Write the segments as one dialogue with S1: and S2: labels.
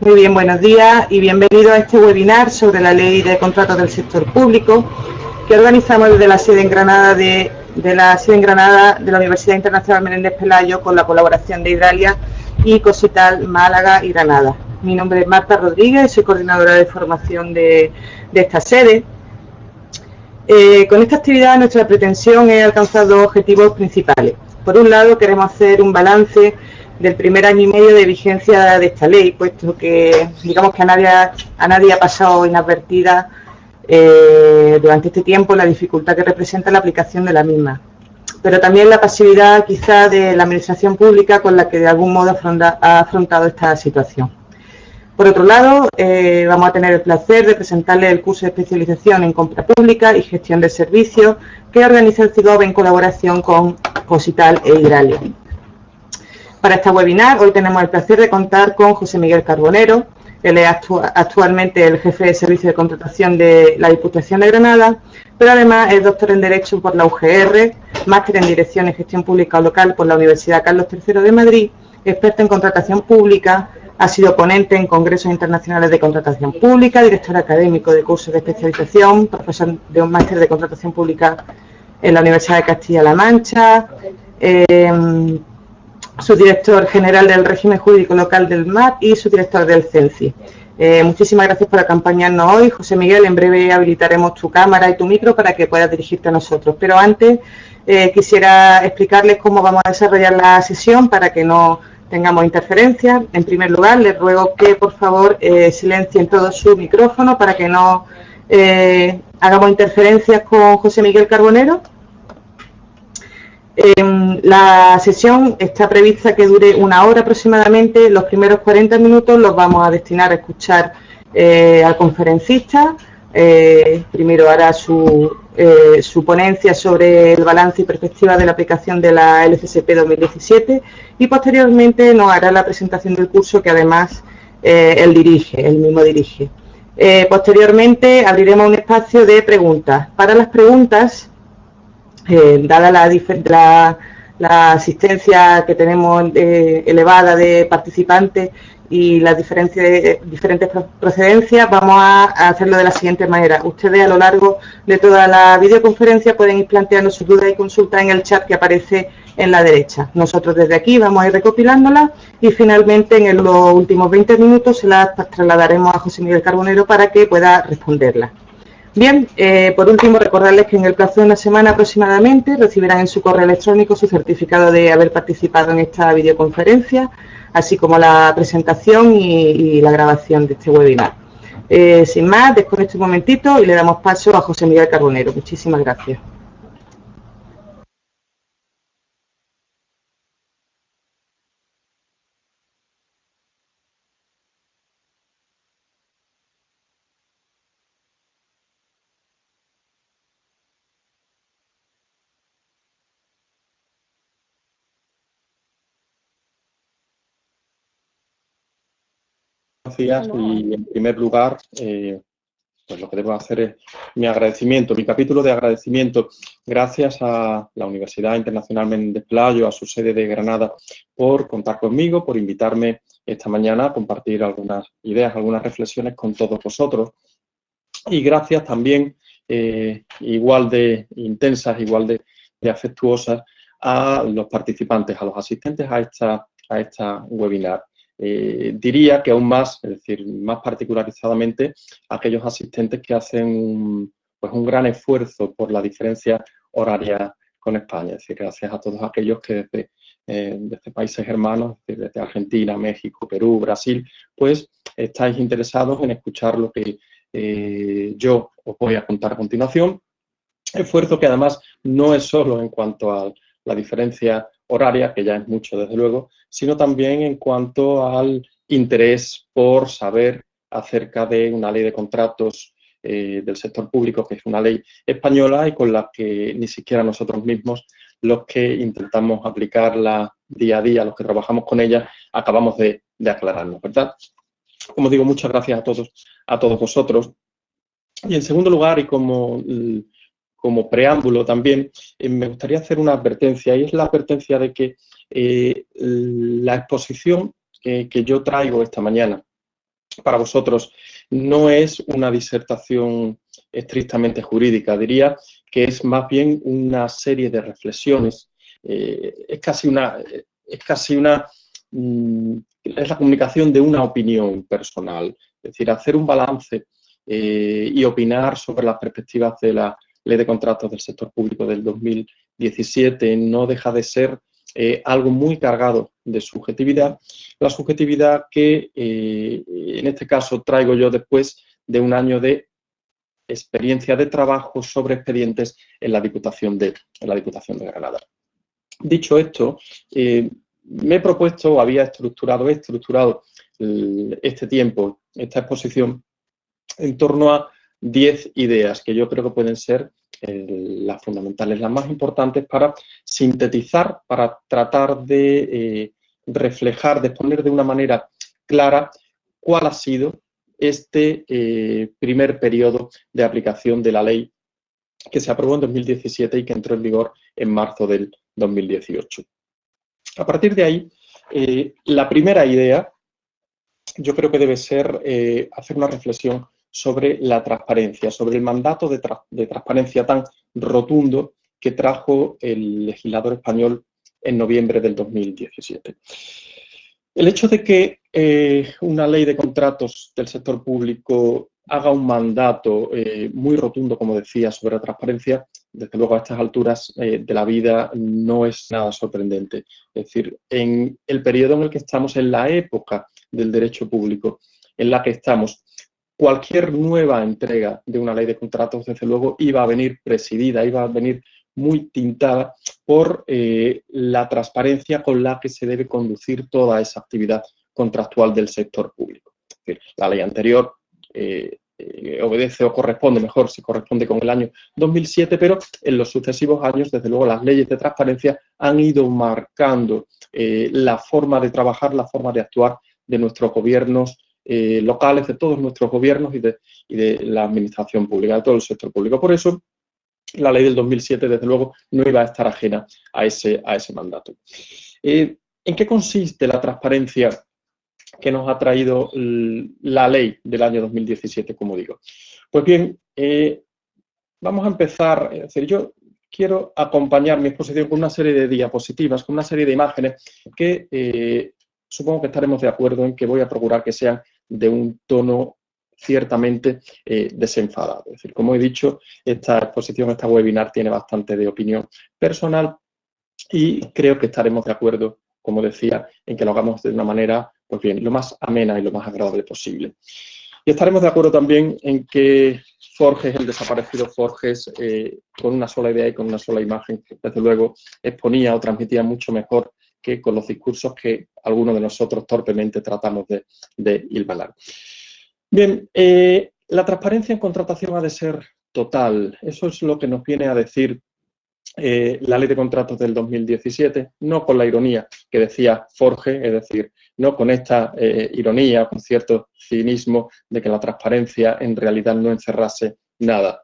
S1: Muy bien, buenos días y bienvenidos a este webinar sobre la Ley de Contratos del Sector Público que organizamos desde la sede en Granada de la Universidad Internacional Menéndez Pelayo con la colaboración de Hidralia y Cosital Málaga y Granada. Mi nombre es Marta Rodríguez, soy coordinadora de formación de esta sede. Con esta actividad nuestra pretensión es alcanzar dos objetivos principales. Por un lado, queremos hacer un balance del primer año y medio de vigencia de esta ley, puesto que digamos que a nadie ha pasado inadvertida durante este tiempo la dificultad que representa la aplicación de la misma, pero también la pasividad quizá de la administración pública con la que de algún modo ha afrontado esta situación. Por otro lado, vamos a tener el placer de presentarles el curso de especialización en compra pública y gestión de servicios que organiza el CIGOV en colaboración con Cosital e Hidralia. Para esta webinar hoy tenemos el placer de contar con José Miguel Carbonero. Él es actualmente el jefe de servicio de contratación de la Diputación de Granada, pero además es doctor en Derecho por la UGR, máster en Dirección y Gestión Pública Local por la Universidad Carlos III de Madrid, experto en contratación pública, ha sido ponente en congresos internacionales de contratación pública, director académico de cursos de especialización, profesor de un máster de contratación pública en la Universidad de Castilla-La Mancha, subdirector general del régimen jurídico local del MAP y subdirector del CENSI. Muchísimas gracias por acompañarnos hoy, José Miguel. En breve habilitaremos tu cámara y tu micro para que puedas dirigirte a nosotros. Pero antes quisiera explicarles cómo vamos a desarrollar la sesión para que no tengamos interferencias. En primer lugar, les ruego que por favor silencien todo su micrófono para que no hagamos interferencias con José Miguel Carbonero. La sesión está prevista que dure 1 hora aproximadamente. Los primeros 40 minutos los vamos a destinar a escuchar al conferencista. Primero hará su ponencia sobre el balance y perspectiva de la aplicación de la LCSP 2017 y posteriormente nos hará la presentación del curso que además él mismo dirige. Posteriormente abriremos un espacio de preguntas. Para las preguntas, dada la asistencia que tenemos elevada de participantes y las diferentes procedencias, vamos a hacerlo de la siguiente manera. Ustedes a lo largo de toda la videoconferencia pueden ir planteando sus dudas y consultas en el chat que aparece en la derecha. Nosotros desde aquí vamos a ir recopilándolas y finalmente en los últimos 20 minutos se las trasladaremos a José Miguel Carbonero para que pueda responderlas. Bien, por último recordarles que en el plazo de 1 semana aproximadamente recibirán en su correo electrónico su certificado de haber participado en esta videoconferencia, así como la presentación y la grabación de este webinar. Sin más, desconecto un momentito y le damos paso a José Miguel Carbonero. Muchísimas gracias.
S2: Gracias y en primer lugar pues lo que debo hacer es mi capítulo de agradecimiento. Gracias a la Universidad Internacional Menéndez Pelayo, a su sede de Granada, por contar conmigo, por invitarme esta mañana a compartir algunas ideas, algunas reflexiones con todos vosotros. Y gracias también, igual de intensas, igual de afectuosas, a los participantes, a los asistentes a esta webinar. Diría que aún más, es decir, más particularizadamente, aquellos asistentes que hacen un gran esfuerzo por la diferencia horaria con España. Es decir, gracias a todos aquellos que desde países hermanos, desde Argentina, México, Perú, Brasil, pues estáis interesados en escuchar lo que yo os voy a contar a continuación. Esfuerzo que además no es solo en cuanto a la diferencia horaria, que ya es mucho desde luego, sino también en cuanto al interés por saber acerca de una ley de contratos del sector público, que es una ley española y con la que ni siquiera nosotros mismos, los que intentamos aplicarla día a día, los que trabajamos con ella, acabamos de aclararnos, ¿verdad? Como digo, muchas gracias a todos vosotros. Y en segundo lugar, y como preámbulo también, me gustaría hacer una advertencia, y es la advertencia de que la exposición que yo traigo esta mañana para vosotros no es una disertación estrictamente jurídica, diría que es más bien una serie de reflexiones, es la comunicación de una opinión personal, es decir, hacer un balance y opinar sobre las perspectivas de la Ley de Contratos del Sector Público del 2017 no deja de ser algo muy cargado de subjetividad, la subjetividad que en este caso traigo yo después de un año de experiencia de trabajo sobre expedientes en la Diputación de Granada. Dicho esto, me he propuesto, he estructurado este tiempo, esta exposición, en torno a 10 ideas que yo creo que pueden ser las fundamentales, las más importantes para sintetizar, para tratar de reflejar, de exponer de una manera clara cuál ha sido este primer periodo de aplicación de la ley que se aprobó en 2017 y que entró en vigor en marzo del 2018. A partir de ahí, la primera idea yo creo que debe ser hacer una reflexión sobre la transparencia, sobre el mandato de transparencia tan rotundo que trajo el legislador español en noviembre del 2017. El hecho de que una ley de contratos del sector público haga un mandato muy rotundo, como decía, sobre la transparencia, desde luego a estas alturas de la vida no es nada sorprendente. Es decir, en el periodo en el que estamos, en la época del derecho público en la que estamos, cualquier nueva entrega de una ley de contratos, desde luego, iba a venir presidida, iba a venir muy tintada por la transparencia con la que se debe conducir toda esa actividad contractual del sector público. Es decir, la ley anterior obedece o corresponde, mejor si corresponde con el año 2007, pero en los sucesivos años, desde luego, las leyes de transparencia han ido marcando la forma de trabajar, la forma de actuar de nuestros gobiernos locales, de todos nuestros gobiernos y de la administración pública, de todo el sector público. Por eso, la ley del 2007, desde luego, no iba a estar ajena a ese mandato. ¿En qué consiste la transparencia que nos ha traído la ley del año 2017, como digo? Pues bien, vamos a empezar, es decir, yo quiero acompañar mi exposición con una serie de diapositivas, con una serie de imágenes que supongo que estaremos de acuerdo en que voy a procurar que sean de un tono ciertamente desenfadado. Es decir, como he dicho, esta exposición, esta webinar tiene bastante de opinión personal y creo que estaremos de acuerdo, como decía, en que lo hagamos de una manera, pues bien, lo más amena y lo más agradable posible. Y estaremos de acuerdo también en que Forges, el desaparecido Forges, con una sola idea y con una sola imagen, desde luego, exponía o transmitía mucho mejor que con los discursos que algunos de nosotros torpemente tratamos de hilvanar. Bien, la transparencia en contratación ha de ser total. Eso es lo que nos viene a decir la Ley de Contratos del 2017, no con la ironía que decía Forges, es decir, no con esta ironía, con cierto cinismo de que la transparencia en realidad no encerrase nada.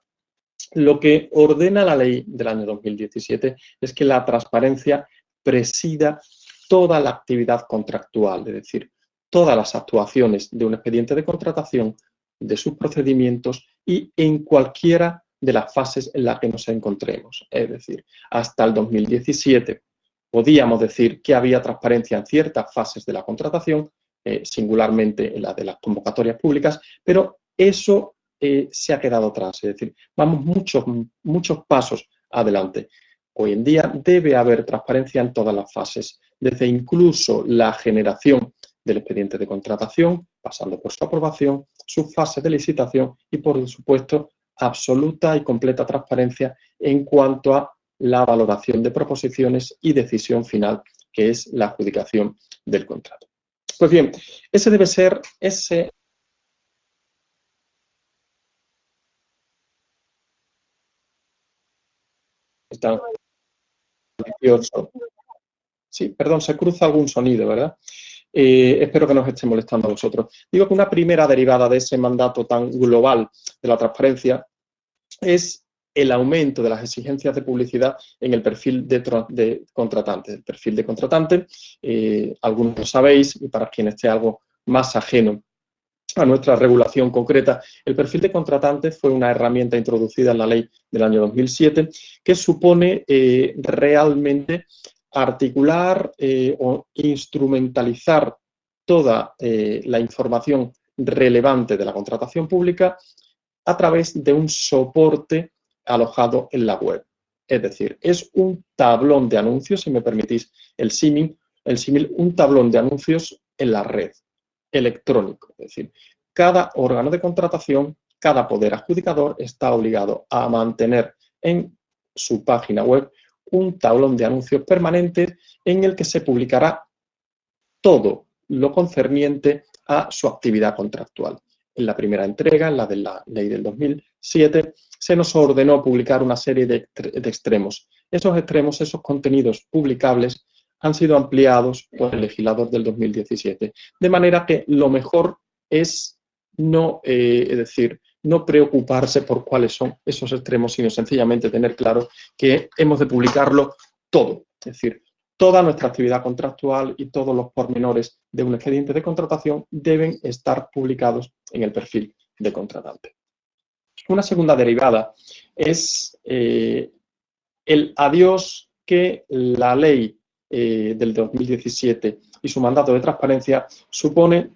S2: Lo que ordena la ley del año 2017 es que la transparencia presida toda la actividad contractual, es decir, todas las actuaciones de un expediente de contratación, de sus procedimientos y en cualquiera de las fases en las que nos encontremos. Es decir, hasta el 2017 podíamos decir que había transparencia en ciertas fases de la contratación, singularmente en la de las convocatorias públicas, pero eso se ha quedado atrás. Es decir, vamos muchos pasos adelante. Hoy en día debe haber transparencia en todas las fases, desde incluso la generación del expediente de contratación, pasando por su aprobación, su fase de licitación y, por supuesto, absoluta y completa transparencia en cuanto a la valoración de proposiciones y decisión final, que es la adjudicación del contrato. Pues bien, ese debe ser ese... Está... Sí, perdón, se cruza algún sonido, ¿verdad? Espero que nos esté molestando a vosotros. Digo que una primera derivada de ese mandato tan global de la transparencia es el aumento de las exigencias de publicidad en el perfil de contratante. El perfil de contratante, algunos lo sabéis, y para quien esté algo más ajeno a nuestra regulación concreta. El perfil de contratante fue una herramienta introducida en la ley del año 2007 que supone realmente articular o instrumentalizar toda la información relevante de la contratación pública a través de un soporte alojado en la web. Es decir, es un tablón de anuncios, si me permitís el símil, un tablón de anuncios en la red electrónico. Es decir, cada órgano de contratación, cada poder adjudicador está obligado a mantener en su página web un tablón de anuncios permanentes en el que se publicará todo lo concerniente a su actividad contractual. En la primera entrega, en la de la ley del 2007, se nos ordenó publicar una serie de extremos. Esos extremos, esos contenidos publicables, han sido ampliados por el legislador del 2017. De manera que lo mejor es no preocuparse por cuáles son esos extremos, sino sencillamente tener claro que hemos de publicarlo todo. Es decir, toda nuestra actividad contractual y todos los pormenores de un expediente de contratación deben estar publicados en el perfil de contratante. Una segunda derivada es el adiós que la ley del 2017 y su mandato de transparencia supone,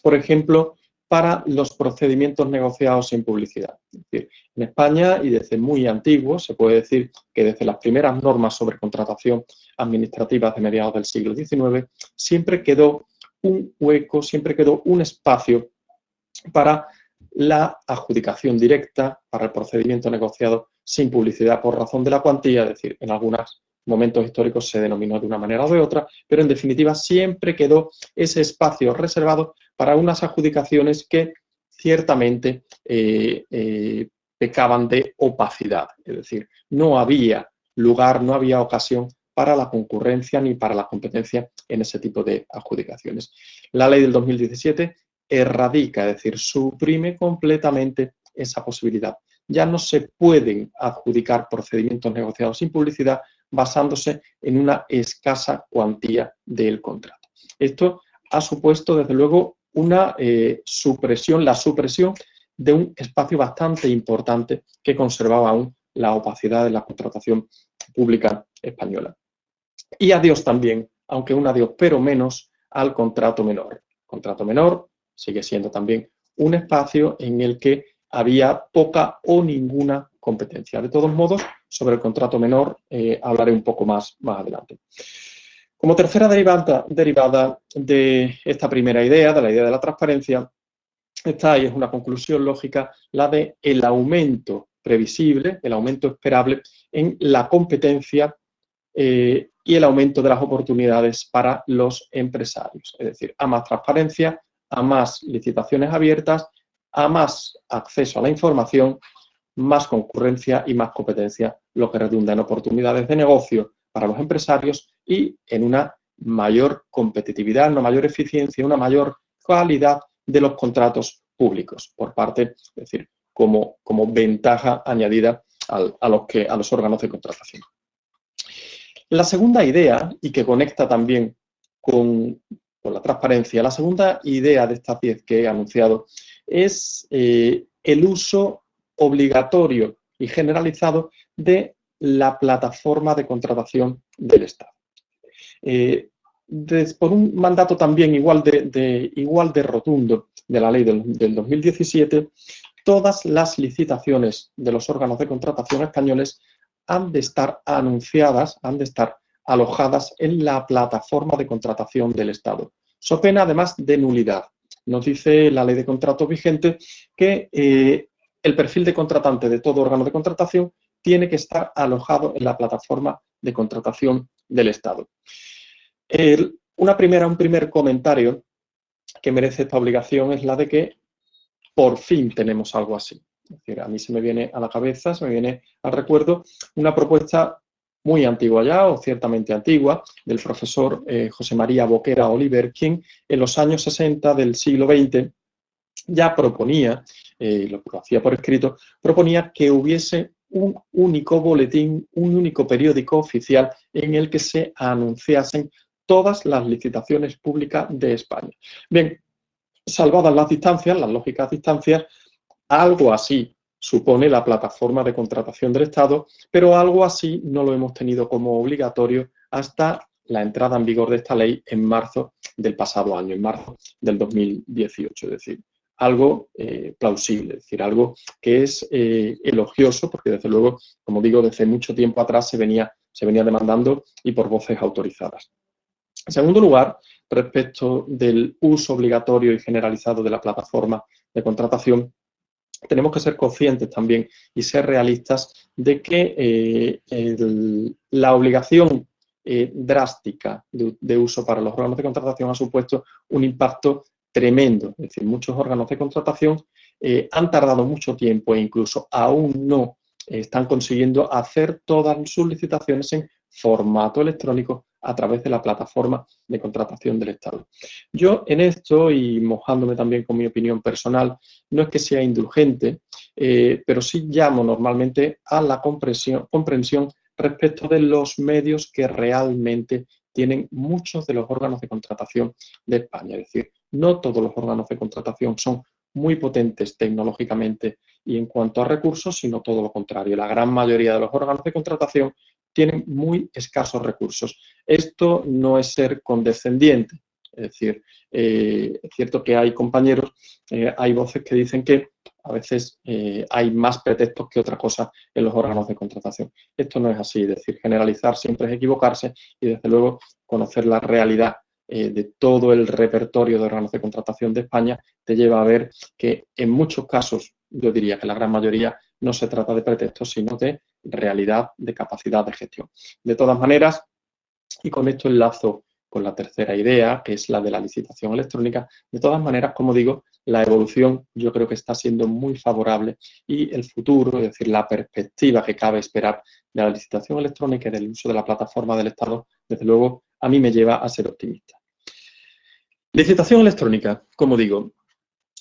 S2: por ejemplo, para los procedimientos negociados sin publicidad. Es decir, en España, y desde muy antiguo, se puede decir que desde las primeras normas sobre contratación administrativa de mediados del siglo XIX, siempre quedó un hueco, siempre quedó un espacio para la adjudicación directa, para el procedimiento negociado sin publicidad por razón de la cuantía, es decir, en algunos momentos históricos se denominó de una manera o de otra, pero en definitiva siempre quedó ese espacio reservado para unas adjudicaciones que ciertamente pecaban de opacidad, es decir, no había lugar, no había ocasión para la concurrencia ni para la competencia en ese tipo de adjudicaciones. La ley del 2017 erradica, es decir, suprime completamente esa posibilidad. Ya no se pueden adjudicar procedimientos negociados sin publicidad basándose en una escasa cuantía del contrato. Esto ha supuesto, desde luego, una supresión de un espacio bastante importante que conservaba aún la opacidad de la contratación pública española. Y adiós también, aunque un adiós pero menos, al contrato menor. El contrato menor sigue siendo también un espacio en el que había poca o ninguna competencia. De todos modos, sobre el contrato menor hablaré un poco más adelante. Como tercera derivada de esta primera idea, de la idea de la transparencia, está ahí, es una conclusión lógica, la de el aumento previsible, el aumento esperable en la competencia y el aumento de las oportunidades para los empresarios. Es decir, a más transparencia, a más licitaciones abiertas, a más acceso a la información, más concurrencia y más competencia, lo que redunda en oportunidades de negocio para los empresarios y en una mayor competitividad, una mayor eficiencia, una mayor calidad de los contratos públicos por parte, es decir, como ventaja añadida a los órganos de contratación. La segunda idea, y que conecta también con la transparencia, la segunda idea de estas 10 que he anunciado es el uso obligatorio y generalizado de la plataforma de contratación del Estado. Por un mandato también igual de rotundo de la ley del 2017, todas las licitaciones de los órganos de contratación españoles han de estar anunciadas, han de estar alojadas en la plataforma de contratación del Estado. So pena además de nulidad. Nos dice la ley de contratos vigente que el perfil de contratante de todo órgano de contratación tiene que estar alojado en la plataforma de contratación del Estado. Un primer comentario que merece esta obligación es la de que por fin tenemos algo así. Es decir, a mí se me viene a la cabeza, se me viene al recuerdo una propuesta muy antigua ya, o ciertamente antigua, del profesor José María Boquera Oliver, quien en los años 60 del siglo XX ya proponía, lo hacía por escrito, proponía que hubiese un único boletín, un único periódico oficial en el que se anunciasen todas las licitaciones públicas de España. Bien, salvadas las distancias, las lógicas distancias, algo así supone la plataforma de contratación del Estado, pero algo así no lo hemos tenido como obligatorio hasta la entrada en vigor de esta ley en marzo del pasado año, en marzo del 2018, es decir, algo plausible, es decir, algo que es elogioso, porque desde luego, como digo, desde mucho tiempo atrás se venía demandando y por voces autorizadas. En segundo lugar, respecto del uso obligatorio y generalizado de la plataforma de contratación, tenemos que ser conscientes también y ser realistas de que la obligación drástica de uso para los órganos de contratación ha supuesto un impacto tremendo. Es decir, muchos órganos de contratación han tardado mucho tiempo e incluso aún no están consiguiendo hacer todas sus licitaciones en formato electrónico a través de la plataforma de contratación del Estado. Yo en esto, y mojándome también con mi opinión personal, no es que sea indulgente, pero sí llamo normalmente a la comprensión respecto de los medios que realmente tienen muchos de los órganos de contratación de España. Es decir, no todos los órganos de contratación son muy potentes tecnológicamente y en cuanto a recursos, sino todo lo contrario. La gran mayoría de los órganos de contratación tienen muy escasos recursos. Esto no es ser condescendiente, es decir, es cierto que hay compañeros, hay voces que dicen que a veces hay más pretextos que otra cosa en los órganos de contratación. Esto no es así, es decir, generalizar siempre es equivocarse y desde luego conocer la realidad de todo el repertorio de órganos de contratación de España te lleva a ver que en muchos casos, yo diría que la gran mayoría, no se trata de pretextos, sino de realidad, de capacidad de gestión. De todas maneras, y con esto enlazo con la tercera idea, que es la de la licitación electrónica, de todas maneras, como digo, la evolución yo creo que está siendo muy favorable y el futuro, es decir, la perspectiva que cabe esperar de la licitación electrónica y del uso de la plataforma del Estado, desde luego, a mí me lleva a ser optimista. Licitación electrónica, como digo,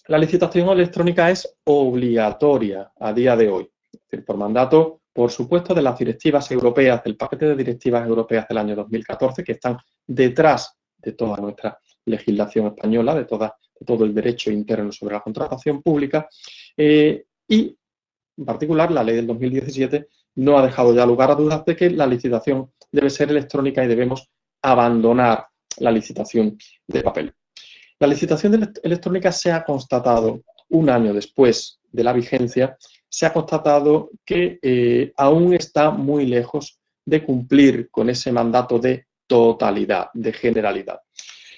S2: la licitación electrónica es obligatoria a día de hoy, es decir, por mandato, por supuesto, de las directivas europeas, del paquete de directivas europeas del año 2014, que están detrás de toda nuestra legislación española, de todo el derecho interno sobre la contratación pública, y en particular la ley del 2017 no ha dejado ya lugar a dudas de que la licitación debe ser electrónica y debemos abandonar la licitación de papel. La licitación electrónica se ha constatado un año después de la vigencia, se ha constatado que aún está muy lejos de cumplir con ese mandato de totalidad, de generalidad.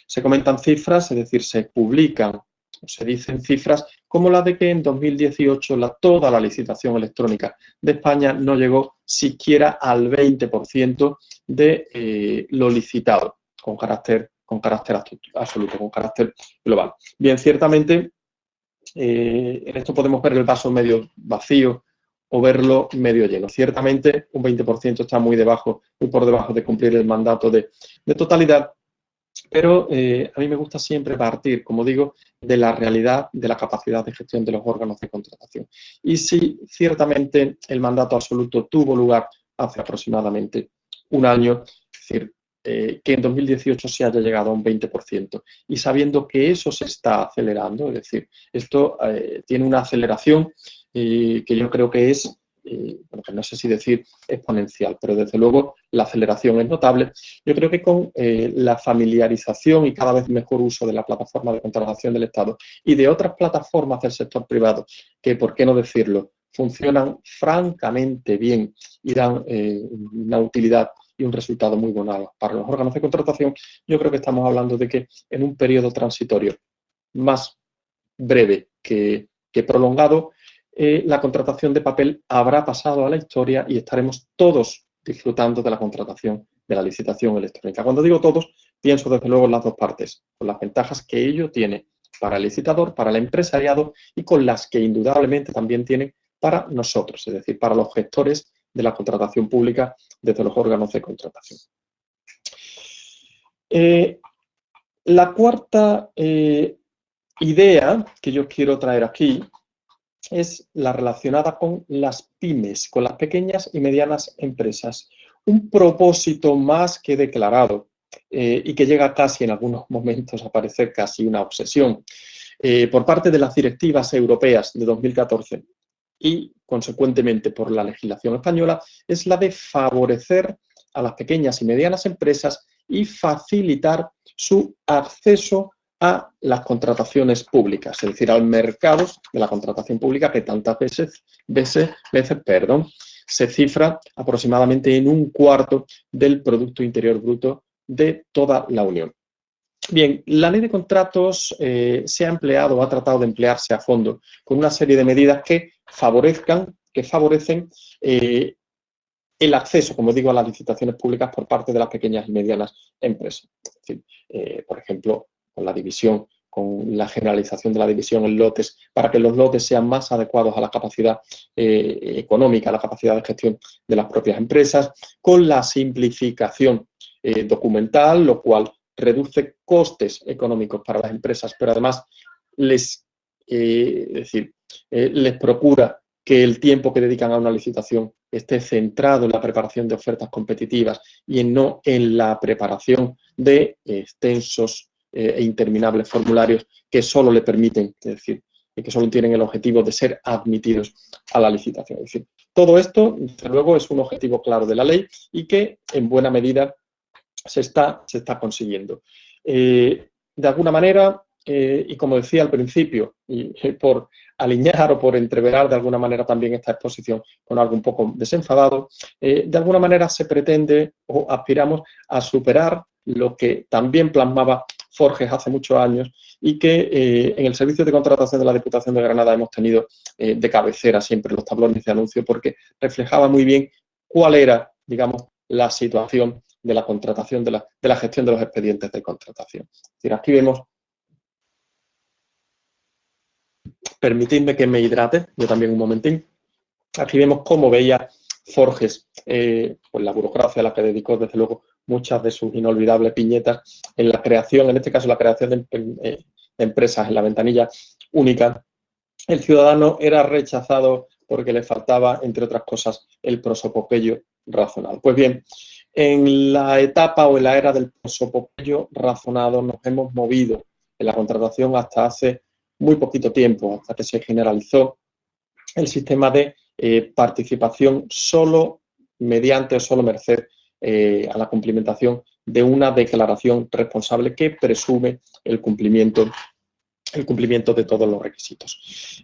S2: Se comentan cifras, es decir, se publican o se dicen cifras como la de que en 2018 toda la licitación electrónica de España no llegó siquiera al 20% de lo licitado, con carácter absoluto, con carácter global. Bien, ciertamente, en esto podemos ver el vaso medio vacío o verlo medio lleno. Ciertamente, un 20% está muy por debajo de cumplir el mandato de totalidad, pero a mí me gusta siempre partir, como digo, de la realidad, de la capacidad de gestión de los órganos de contratación. Y sí, ciertamente el mandato absoluto tuvo lugar hace aproximadamente un año, es decir, que en 2018 se haya llegado a un 20%. Y sabiendo que eso se está acelerando, es decir, esto tiene una aceleración que yo creo que es, bueno, que no sé si decir exponencial, pero desde luego la aceleración es notable. Yo creo que con la familiarización y cada vez mejor uso de la plataforma de contratación del Estado y de otras plataformas del sector privado, que, por qué no decirlo, funcionan francamente bien y dan una utilidad y un resultado muy bueno para los órganos de contratación, yo creo que estamos hablando de que en un periodo transitorio más breve que prolongado, la contratación de papel habrá pasado a la historia y estaremos todos disfrutando de la contratación de la licitación electrónica. Cuando digo todos, pienso desde luego en las dos partes, con las ventajas que ello tiene para el licitador, para el empresariado y con las que indudablemente también tienen para nosotros, es decir, para los gestores de la contratación pública desde los órganos de contratación. La cuarta idea que yo quiero traer aquí es la relacionada con las pymes, con las pequeñas y medianas empresas. Un propósito más que declarado y que llega casi en algunos momentos a parecer casi una obsesión. por parte de las directivas europeas de 2014 y, consecuentemente, por la legislación española, es la de favorecer a las pequeñas y medianas empresas y facilitar su acceso a las contrataciones públicas, es decir, al mercado de la contratación pública que tantas veces se cifra aproximadamente en 1/4 del Producto Interior Bruto de toda la Unión. Bien, la ley de contratos se ha empleado o ha tratado de emplearse a fondo con una serie de medidas que favorecen el acceso, como digo, a las licitaciones públicas por parte de las pequeñas y medianas empresas. Es decir, por ejemplo, con la generalización de la división en lotes, para que los lotes sean más adecuados a la capacidad económica, a la capacidad de gestión de las propias empresas, con la simplificación documental, lo cual reduce costes económicos para las empresas, pero además les procura que el tiempo que dedican a una licitación esté centrado en la preparación de ofertas competitivas y no en la preparación de extensos e interminables formularios que solo le permiten, es decir, que solo tienen el objetivo de ser admitidos a la licitación. Es decir, todo esto, desde luego, es un objetivo claro de la ley y que, en buena medida, se está consiguiendo. De alguna manera, y como decía al principio, y por alinear o por entreverar de alguna manera también esta exposición con algo un poco desenfadado, de alguna manera se pretende o aspiramos a superar lo que también plasmaba Forges hace muchos años y que en el servicio de contratación de la Diputación de Granada hemos tenido de cabecera siempre los tablones de anuncio, porque reflejaba muy bien cuál era, digamos, la situación de la contratación, de la gestión de los expedientes de contratación. Es decir, aquí vemos, permitidme que me hidrate, yo también un momentín, aquí vemos cómo veía Forges, pues la burocracia a la que dedicó desde luego muchas de sus inolvidables piñetas en la creación, en este caso la creación de empresas en la ventanilla única. El ciudadano era rechazado porque le faltaba, entre otras cosas, el prosopopeyo razonado. Pues bien, en la etapa o en la era del prosopopeyo razonado nos hemos movido en la contratación hasta hace muy poquito tiempo, hasta que se generalizó el sistema de participación solo mediante o solo merced a la cumplimentación de una declaración responsable que presume el cumplimiento de todos los requisitos.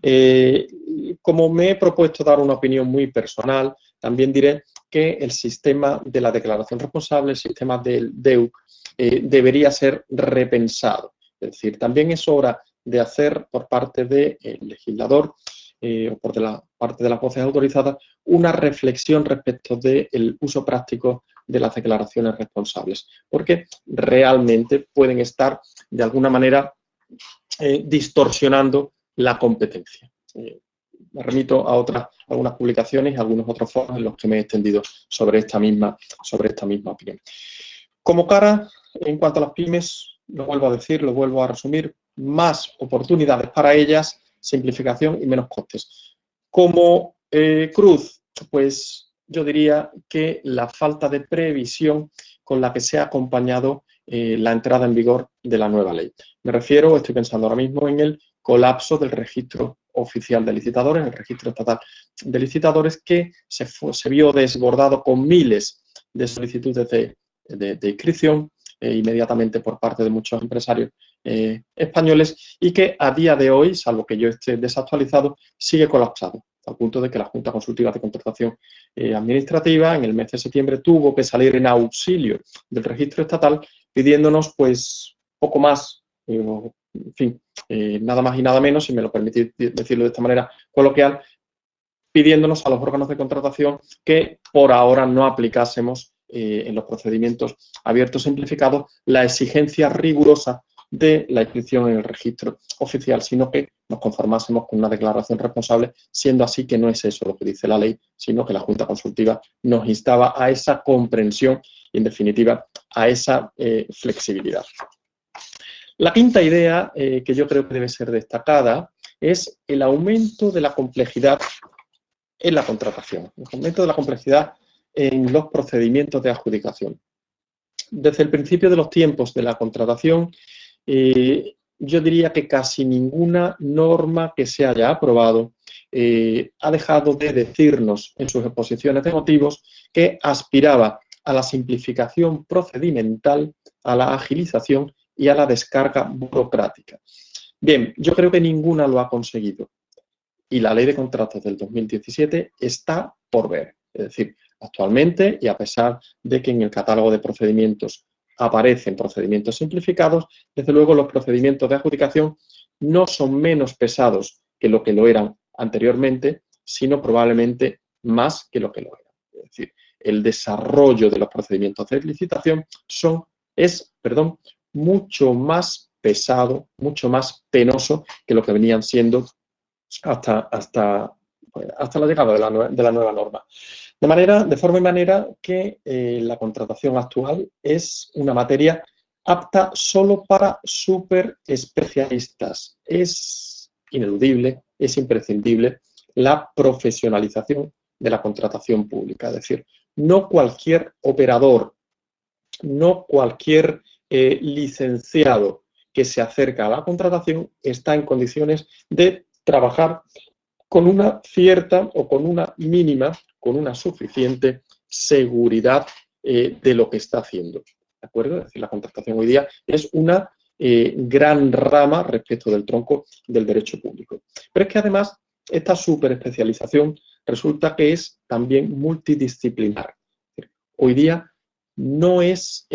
S2: Como me he propuesto dar una opinión muy personal, también diré que el sistema de la declaración responsable, el sistema del DEU, debería ser repensado. Es decir, también es hora de hacer por parte del legislador o por parte de las voces autorizadas una reflexión respecto del uso práctico de las declaraciones responsables, porque realmente pueden estar de alguna manera distorsionando la competencia. Me remito a algunas publicaciones y a algunos otros foros en los que me he extendido sobre esta misma opinión. Como cara, en cuanto a las pymes, lo vuelvo a decir, lo vuelvo a resumir, más oportunidades para ellas, simplificación y menos costes. Como cruz, pues yo diría que la falta de previsión con la que se ha acompañado la entrada en vigor de la nueva ley. Me refiero, estoy pensando ahora mismo en el colapso del registro oficial de licitadores, el registro estatal de licitadores, que se vio desbordado con miles de solicitudes de inscripción inmediatamente por parte de muchos empresarios españoles y que a día de hoy, salvo que yo esté desactualizado, sigue colapsado, al punto de que la Junta Consultiva de Contratación Administrativa en el mes de septiembre tuvo que salir en auxilio del registro estatal pidiéndonos pues poco más, en fin, nada más y nada menos, si me lo permitís decirlo de esta manera coloquial, pidiéndonos a los órganos de contratación que por ahora no aplicásemos en los procedimientos abiertos simplificados la exigencia rigurosa de la inscripción en el registro oficial, sino que nos conformásemos con una declaración responsable, siendo así que no es eso lo que dice la ley, sino que la Junta Consultiva nos instaba a esa comprensión y, en definitiva, a esa flexibilidad. La quinta idea que yo creo que debe ser destacada es el aumento de la complejidad en la contratación, el aumento de la complejidad en los procedimientos de adjudicación. Desde el principio de los tiempos de la contratación, yo diría que casi ninguna norma que se haya aprobado ha dejado de decirnos en sus exposiciones de motivos que aspiraba a la simplificación procedimental, a la agilización y a la descarga burocrática. Bien, yo creo que ninguna lo ha conseguido. Y la Ley de Contratos del 2017 está por ver. Es decir, actualmente, y a pesar de que en el catálogo de procedimientos aparecen procedimientos simplificados, desde luego los procedimientos de adjudicación no son menos pesados que lo eran anteriormente, sino probablemente más que lo que lo eran. Es decir, el desarrollo de los procedimientos de licitación es mucho más pesado, mucho más penoso que lo que venían siendo hasta la llegada de la nueva norma. De forma y manera que la contratación actual es una materia apta solo para superespecialistas. Es ineludible, es imprescindible la profesionalización de la contratación pública. Es decir, no cualquier operador, no cualquier licenciado que se acerca a la contratación está en condiciones de trabajar con una cierta o con una mínima, con una suficiente seguridad de lo que está haciendo. ¿De acuerdo? Es decir, la contratación hoy día es una gran rama respecto del tronco del derecho público. Pero es que además esta superespecialización resulta que es también multidisciplinar. Hoy día no es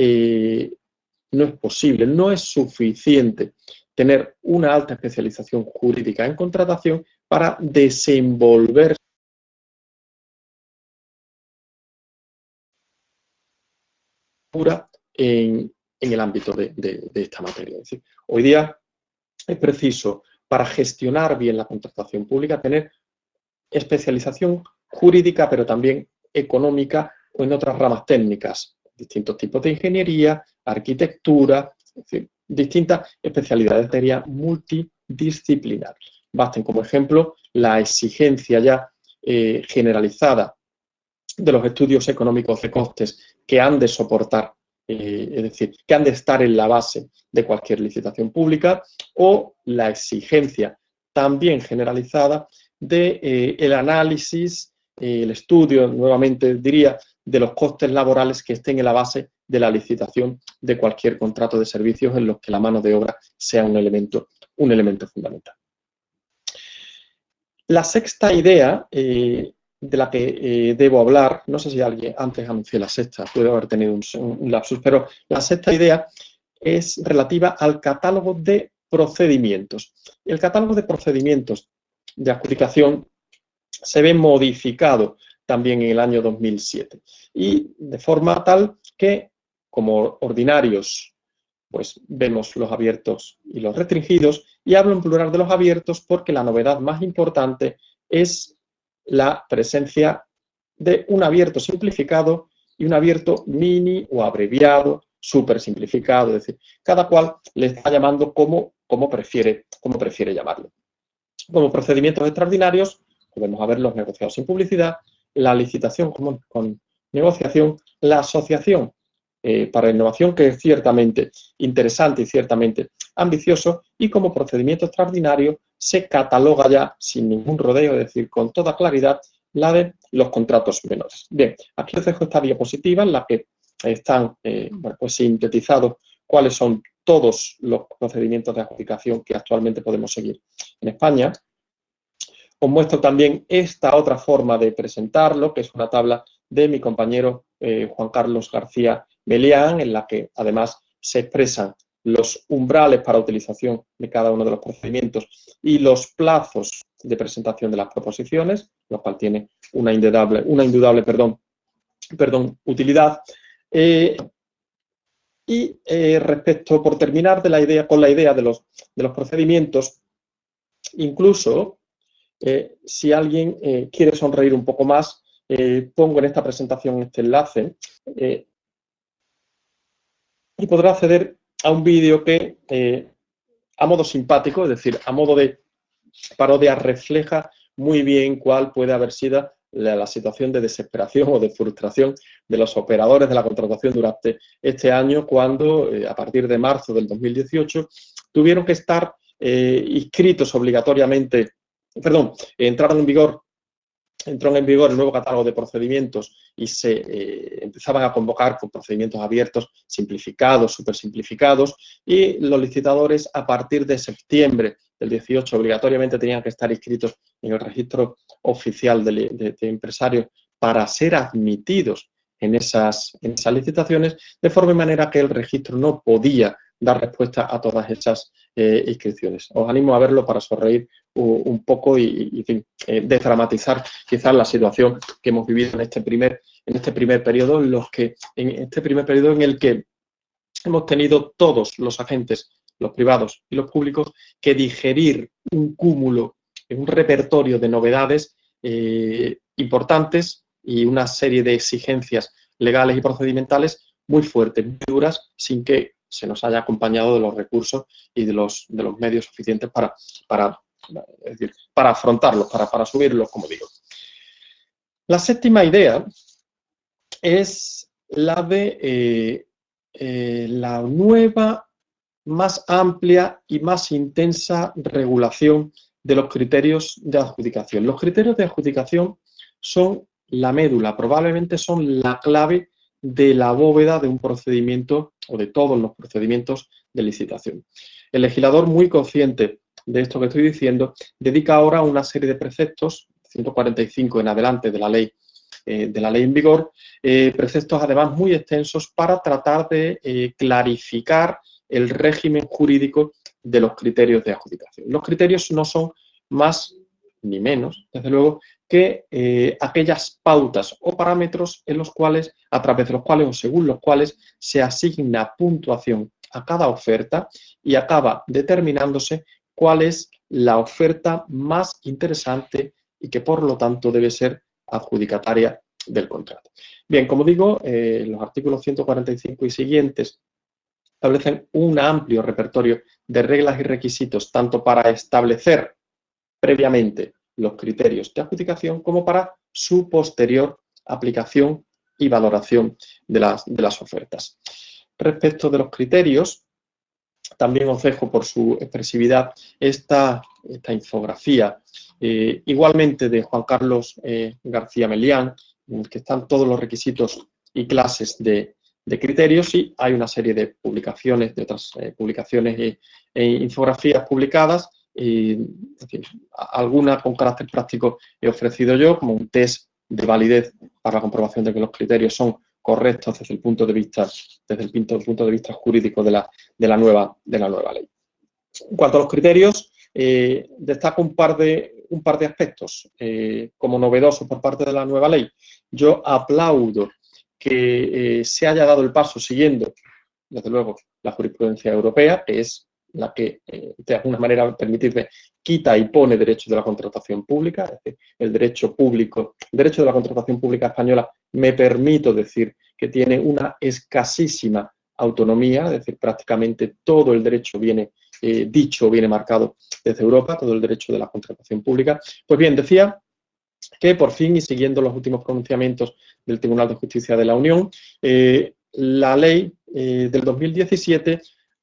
S2: posible, no es suficiente tener una alta especialización jurídica en contratación para desenvolver en el ámbito de esta materia. Es decir, hoy día es preciso, para gestionar bien la contratación pública, tener especialización jurídica, pero también económica o en otras ramas técnicas, distintos tipos de ingeniería, arquitectura, es decir, distintas especialidades de área multidisciplinar. Basten como ejemplo la exigencia ya generalizada de los estudios económicos de costes que han de soportar, es decir, que han de estar en la base de cualquier licitación pública, o la exigencia también generalizada de el análisis, el estudio, nuevamente diría, de los costes laborales que estén en la base de la licitación de cualquier contrato de servicios en los que la mano de obra sea un elemento fundamental. La sexta idea de la que debo hablar, no sé si alguien antes anuncié la sexta, puede haber tenido un lapsus, pero la sexta idea es relativa al catálogo de procedimientos. El catálogo de procedimientos de adjudicación se ve modificado también en el año 2007 y de forma tal que, como ordinarios, pues vemos los abiertos y los restringidos, y hablo en plural de los abiertos porque la novedad más importante es la presencia de un abierto simplificado y un abierto mini o abreviado, súper simplificado, es decir, cada cual le está llamando como prefiere llamarlo. Como procedimientos extraordinarios, podemos ver los negociados sin publicidad, la licitación con negociación, la asociación para innovación, que es ciertamente interesante y ciertamente ambicioso, y como procedimiento extraordinario se cataloga ya sin ningún rodeo, es decir, con toda claridad, la de los contratos menores. Bien, aquí os dejo esta diapositiva en la que están pues sintetizados cuáles son todos los procedimientos de adjudicación que actualmente podemos seguir en España. Os muestro también esta otra forma de presentarlo, que es una tabla de mi compañero Juan Carlos García Melián, en la que además se expresan los umbrales para utilización de cada uno de los procedimientos y los plazos de presentación de las proposiciones, lo cual tiene una indudable utilidad. Respecto, por terminar con la idea de los procedimientos, incluso si alguien quiere sonreír un poco más, pongo en esta presentación este enlace y podrá acceder a un vídeo que, a modo simpático, es decir, a modo de parodia, refleja muy bien cuál puede haber sido la situación de desesperación o de frustración de los operadores de la contratación durante este año, cuando a partir de marzo del 2018 tuvieron que estar inscritos obligatoriamente, perdón, entró en vigor el nuevo catálogo de procedimientos y se empezaban a convocar con procedimientos abiertos, simplificados, súper simplificados, y los licitadores a partir de septiembre del 18 obligatoriamente tenían que estar inscritos en el registro oficial de empresarios para ser admitidos en esas licitaciones, de forma y manera que el registro no podía dar respuesta a todas esas inscripciones. Os animo a verlo para sonreír un poco y en fin, desdramatizar quizás la situación que hemos vivido en este primer periodo, en el que hemos tenido todos los agentes, los privados y los públicos, que digerir un cúmulo, un repertorio de novedades importantes y una serie de exigencias legales y procedimentales muy fuertes, muy duras, sin que se nos haya acompañado de los recursos y de los medios suficientes para afrontarlos, para subirlos, como digo. La séptima idea es la de la nueva, más amplia y más intensa regulación de los criterios de adjudicación. Los criterios de adjudicación son la médula, probablemente son la clave de la bóveda de un procedimiento o de todos los procedimientos de licitación. El legislador, muy consciente de esto que estoy diciendo, dedica ahora una serie de preceptos, 145 en adelante de la ley en vigor, preceptos además muy extensos para tratar de clarificar el régimen jurídico de los criterios de adjudicación. Los criterios no son más ni menos, desde luego, que aquellas pautas o parámetros en los cuales, a través de los cuales o según los cuales se asigna puntuación a cada oferta y acaba determinándose cuál es la oferta más interesante y que por lo tanto debe ser adjudicataria del contrato. Bien, como digo, los artículos 145 y siguientes establecen un amplio repertorio de reglas y requisitos tanto para establecer previamente los criterios de adjudicación como para su posterior aplicación y valoración de las ofertas. Respecto de los criterios, también os dejo por su expresividad esta infografía, igualmente de Juan Carlos García Melián, en el que están todos los requisitos y clases de criterios, y hay una serie de publicaciones, de otras publicaciones e infografías publicadas, y en fin, alguna con carácter práctico he ofrecido yo, como un test de validez para la comprobación de que los criterios son correctos desde el punto de vista jurídico de la nueva ley. En cuanto a los criterios, destaco un par de aspectos como novedosos por parte de la nueva ley. Yo aplaudo que se haya dado el paso siguiendo, desde luego, la jurisprudencia europea, que es la que, de alguna manera, permitirme, quita y pone derecho de la contratación pública, es decir, el derecho de la contratación pública española, me permito decir que tiene una escasísima autonomía, es decir, prácticamente todo el derecho viene marcado desde Europa, todo el derecho de la contratación pública. Pues bien, decía que por fin, y siguiendo los últimos pronunciamientos del Tribunal de Justicia de la Unión, la ley del 2017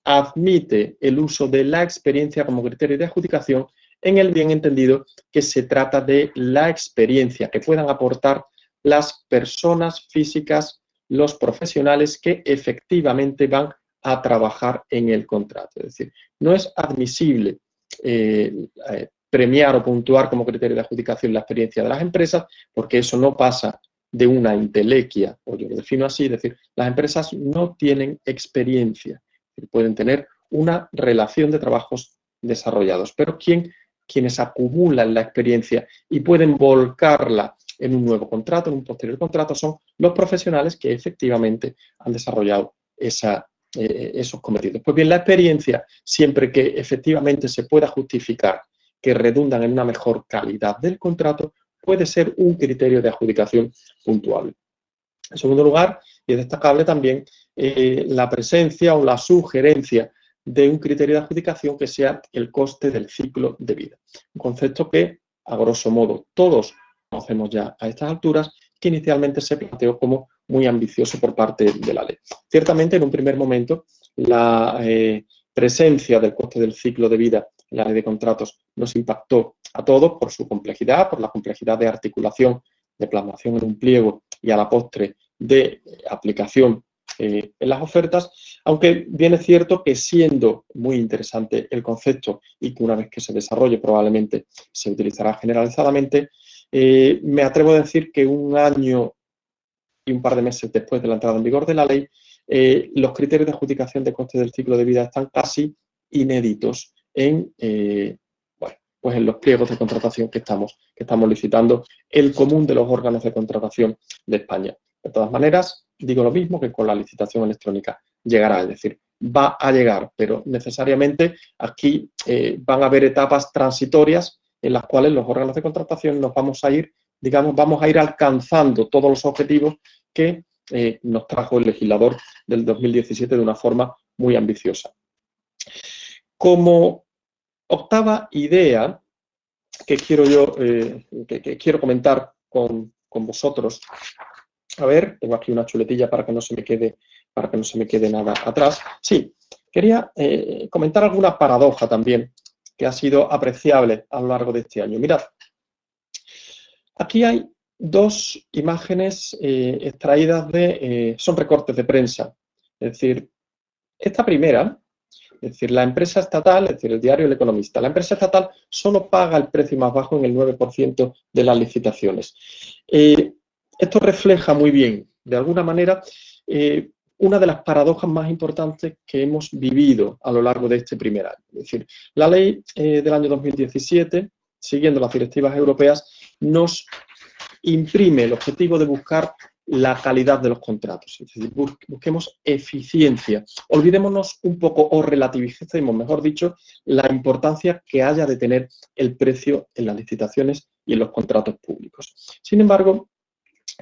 S2: admite el uso de la experiencia como criterio de adjudicación en el bien entendido que se trata de la experiencia que puedan aportar las personas físicas, los profesionales que efectivamente van a trabajar en el contrato. Es decir, no es admisible premiar o puntuar como criterio de adjudicación la experiencia de las empresas, porque eso no pasa de una entelequia, o yo lo defino así, es decir, las empresas no tienen experiencia, pueden tener una relación de trabajos desarrollados, pero quienes acumulan la experiencia y pueden volcarla en un nuevo contrato, en un posterior contrato, son los profesionales que efectivamente han desarrollado esos cometidos. Pues bien, la experiencia, siempre que efectivamente se pueda justificar que redundan en una mejor calidad del contrato, puede ser un criterio de adjudicación puntuable. En segundo lugar, y es destacable también la presencia o la sugerencia de un criterio de adjudicación que sea el coste del ciclo de vida. Un concepto que, a grosso modo, todos conocemos ya a estas alturas, que inicialmente se planteó como muy ambicioso por parte de la ley. Ciertamente, en un primer momento, la presencia del coste del ciclo de vida en la ley de contratos nos impactó a todos por su complejidad, por la complejidad de articulación, de plasmación en un pliego y a la postre de aplicación en las ofertas, aunque bien es cierto que siendo muy interesante el concepto y que una vez que se desarrolle probablemente se utilizará generalizadamente, me atrevo a decir que un año y un par de meses después de la entrada en vigor de la ley, los criterios de adjudicación de costes del ciclo de vida están casi inéditos en, pues en los pliegos de contratación que estamos licitando, el común de los órganos de contratación de España. De todas maneras, digo lo mismo que con la licitación electrónica, llegará, es decir, va a llegar, pero necesariamente aquí van a haber etapas transitorias en las cuales los órganos de contratación nos vamos a ir, digamos, vamos a ir alcanzando todos los objetivos que nos trajo el legislador del 2017 de una forma muy ambiciosa. Como octava idea que quiero yo, que quiero comentar con vosotros, a ver, tengo aquí una chuletilla para que no se me quede nada atrás. Sí, quería comentar alguna paradoja también que ha sido apreciable a lo largo de este año. Mirad, aquí hay dos imágenes extraídas son recortes de prensa. Es decir, esta primera, es decir, la empresa estatal, es decir, el diario El Economista, la empresa estatal solo paga el precio más bajo en el 9% de las licitaciones. Esto refleja muy bien, de alguna manera, una de las paradojas más importantes que hemos vivido a lo largo de este primer año. Es decir, la ley del año 2017, siguiendo las directivas europeas, nos imprime el objetivo de buscar la calidad de los contratos. Es decir, busquemos eficiencia. Olvidémonos un poco o relativicemos, mejor dicho, la importancia que haya de tener el precio en las licitaciones y en los contratos públicos. Sin embargo,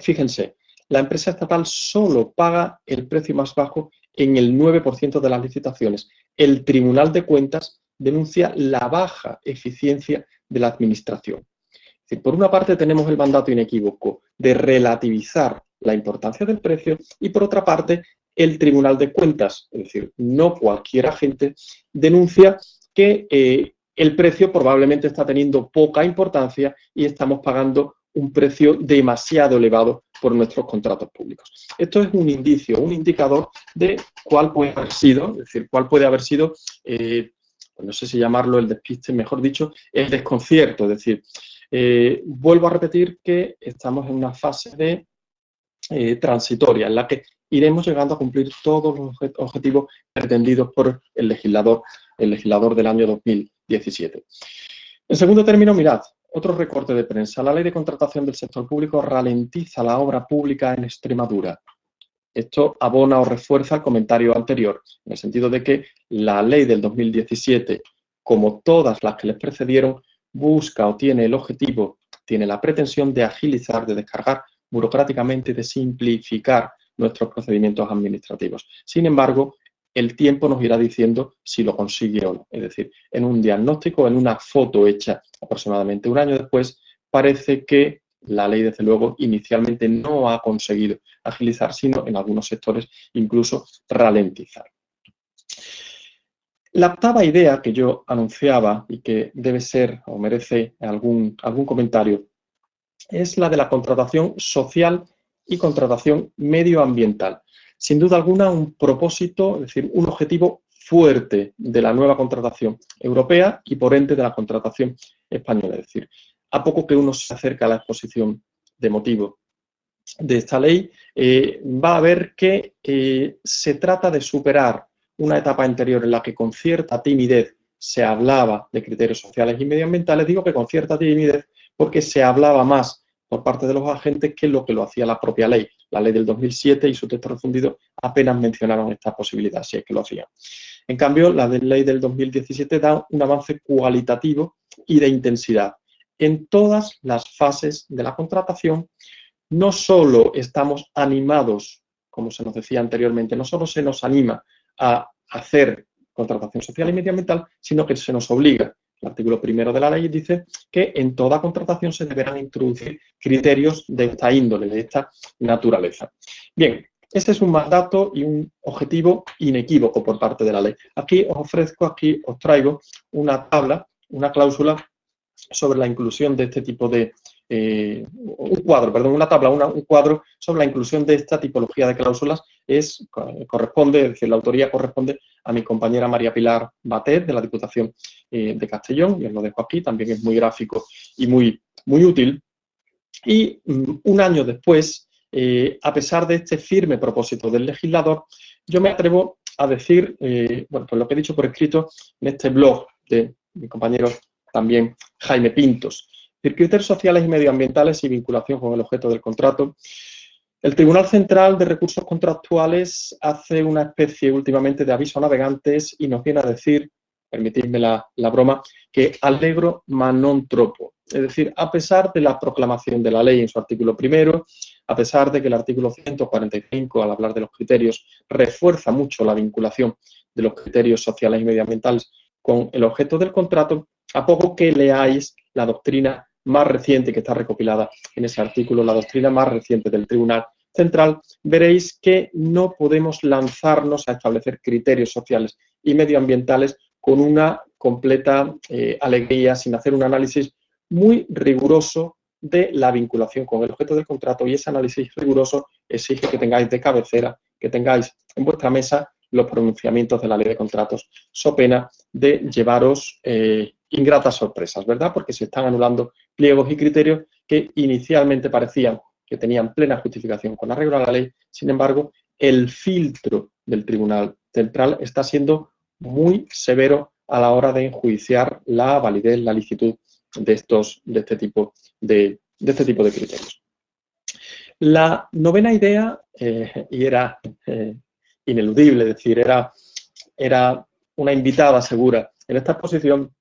S2: fíjense, la empresa estatal solo paga el precio más bajo en el 9% de las licitaciones. El Tribunal de Cuentas denuncia la baja eficiencia de la administración. Es decir, por una parte tenemos el mandato inequívoco de relativizar la importancia del precio y por otra parte el Tribunal de Cuentas, es decir, no cualquier agente, denuncia que el precio probablemente está teniendo poca importancia y estamos pagando un precio demasiado elevado por nuestros contratos públicos. Esto es un indicio, un indicador de cuál puede haber sido, es decir, cuál puede haber sido, no sé si llamarlo el despiste, mejor dicho, el desconcierto. Es decir, vuelvo a repetir que estamos en una fase de transitoria en la que iremos llegando a cumplir todos los objetivos pretendidos por el legislador del año 2017. En segundo término, mirad, otro recorte de prensa. La ley de contratación del sector público ralentiza la obra pública en Extremadura. Esto abona o refuerza el comentario anterior, en el sentido de que la ley del 2017, como todas las que les precedieron, busca o tiene el objetivo, tiene la pretensión de agilizar, de descargar burocráticamente, de simplificar nuestros procedimientos administrativos. Sin embargo, el tiempo nos irá diciendo si lo consigue o no. Es decir, en un diagnóstico, en una foto hecha aproximadamente un año después, parece que la ley, desde luego, inicialmente no ha conseguido agilizar, sino en algunos sectores incluso ralentizar. La octava idea que yo anunciaba y que debe ser o merece algún comentario es la de la contratación social y contratación medioambiental. Sin duda alguna, un propósito, es decir, un objetivo fuerte de la nueva contratación europea y por ende de la contratación española. Es decir, a poco que uno se acerca a la exposición de motivos de esta ley, va a ver que se trata de superar una etapa anterior en la que con cierta timidez se hablaba de criterios sociales y medioambientales. Digo que con cierta timidez porque se hablaba más por parte de los agentes que lo hacía la propia ley. La ley del 2007 y su texto refundido apenas mencionaron esta posibilidad, si es que lo hacían. En cambio, la ley del 2017 da un avance cualitativo y de intensidad. En todas las fases de la contratación, no solo estamos animados, como se nos decía anteriormente, no solo se nos anima a hacer contratación social y medioambiental, sino que se nos obliga. El artículo 1 de la ley dice que en toda contratación se deberán introducir criterios de esta índole, de esta naturaleza. Bien, Este es un mandato y un objetivo inequívoco por parte de la ley. Aquí os traigo una tabla, una cláusula sobre la inclusión de este tipo de... un cuadro sobre la inclusión de esta tipología de cláusulas corresponde, es decir, la autoría corresponde a mi compañera María Pilar Batet, de la Diputación de Castellón, y os lo dejo aquí, también es muy gráfico y muy útil. Y un año después, a pesar de este firme propósito del legislador, yo me atrevo a decir, bueno, pues lo que he dicho por escrito en este blog de mi compañero también Jaime Pintos, criterios sociales y medioambientales y vinculación con el objeto del contrato. El Tribunal Central de Recursos Contractuales hace una especie últimamente de aviso a navegantes y nos viene a decir, permitidme la broma, que allegro ma non troppo. Es decir, a pesar de la proclamación de la ley en su artículo primero, a pesar de que el artículo 145, al hablar de los criterios, refuerza mucho la vinculación de los criterios sociales y medioambientales con el objeto del contrato, a poco que leáis la doctrina más reciente que está recopilada en ese artículo, la doctrina más reciente del Tribunal Central, veréis que no podemos lanzarnos a establecer criterios sociales y medioambientales con una completa alegría, sin hacer un análisis muy riguroso de la vinculación con el objeto del contrato, y ese análisis riguroso exige que tengáis de cabecera, que tengáis en vuestra mesa los pronunciamientos de la ley de contratos, so pena de llevaros ingratas sorpresas, ¿verdad? Porque se están anulando pliegos y criterios que inicialmente parecían que tenían plena justificación con arreglo a la ley. Sin embargo, el filtro del Tribunal Central está siendo muy severo a la hora de enjuiciar la validez, la licitud de este tipo de criterios. La novena idea, y era ineludible, es decir, era una invitada segura en esta exposición,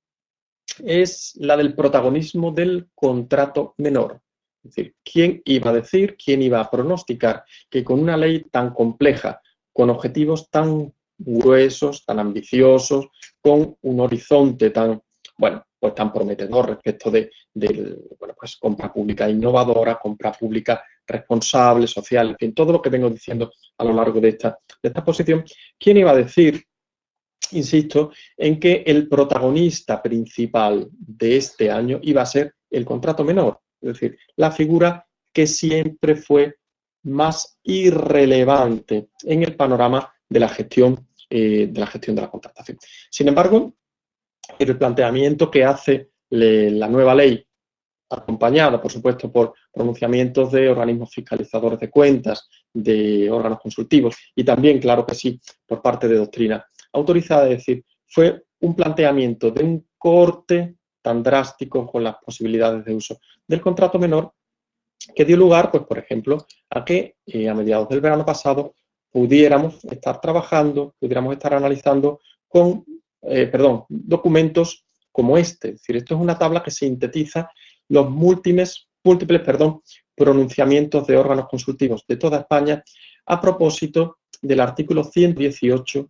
S2: es la del protagonismo del contrato menor. Es decir, ¿quién iba a decir, quién iba a pronosticar que con una ley tan compleja, con objetivos tan gruesos, tan ambiciosos, con un horizonte tan, bueno, pues tan prometedor respecto de pues compra pública innovadora, compra pública responsable, social, en fin, todo lo que vengo diciendo a lo largo de esta exposición, ¿quién iba a decir, insisto, en que el protagonista principal de este año iba a ser el contrato menor? Es decir, la figura que siempre fue más irrelevante en el panorama de la gestión de la contratación. Sin embargo, el planteamiento que hace la nueva ley, acompañada, por supuesto, por pronunciamientos de organismos fiscalizadores de cuentas, de órganos consultivos y también, claro que sí, por parte de doctrina autorizada, es decir, fue un planteamiento de un corte tan drástico con las posibilidades de uso del contrato menor que dio lugar, pues, por ejemplo, a que a mediados del verano pasado pudiéramos estar trabajando, pudiéramos estar analizando con documentos como este. Es decir, esto es una tabla que sintetiza los múltiples pronunciamientos de órganos consultivos de toda España a propósito del artículo 118,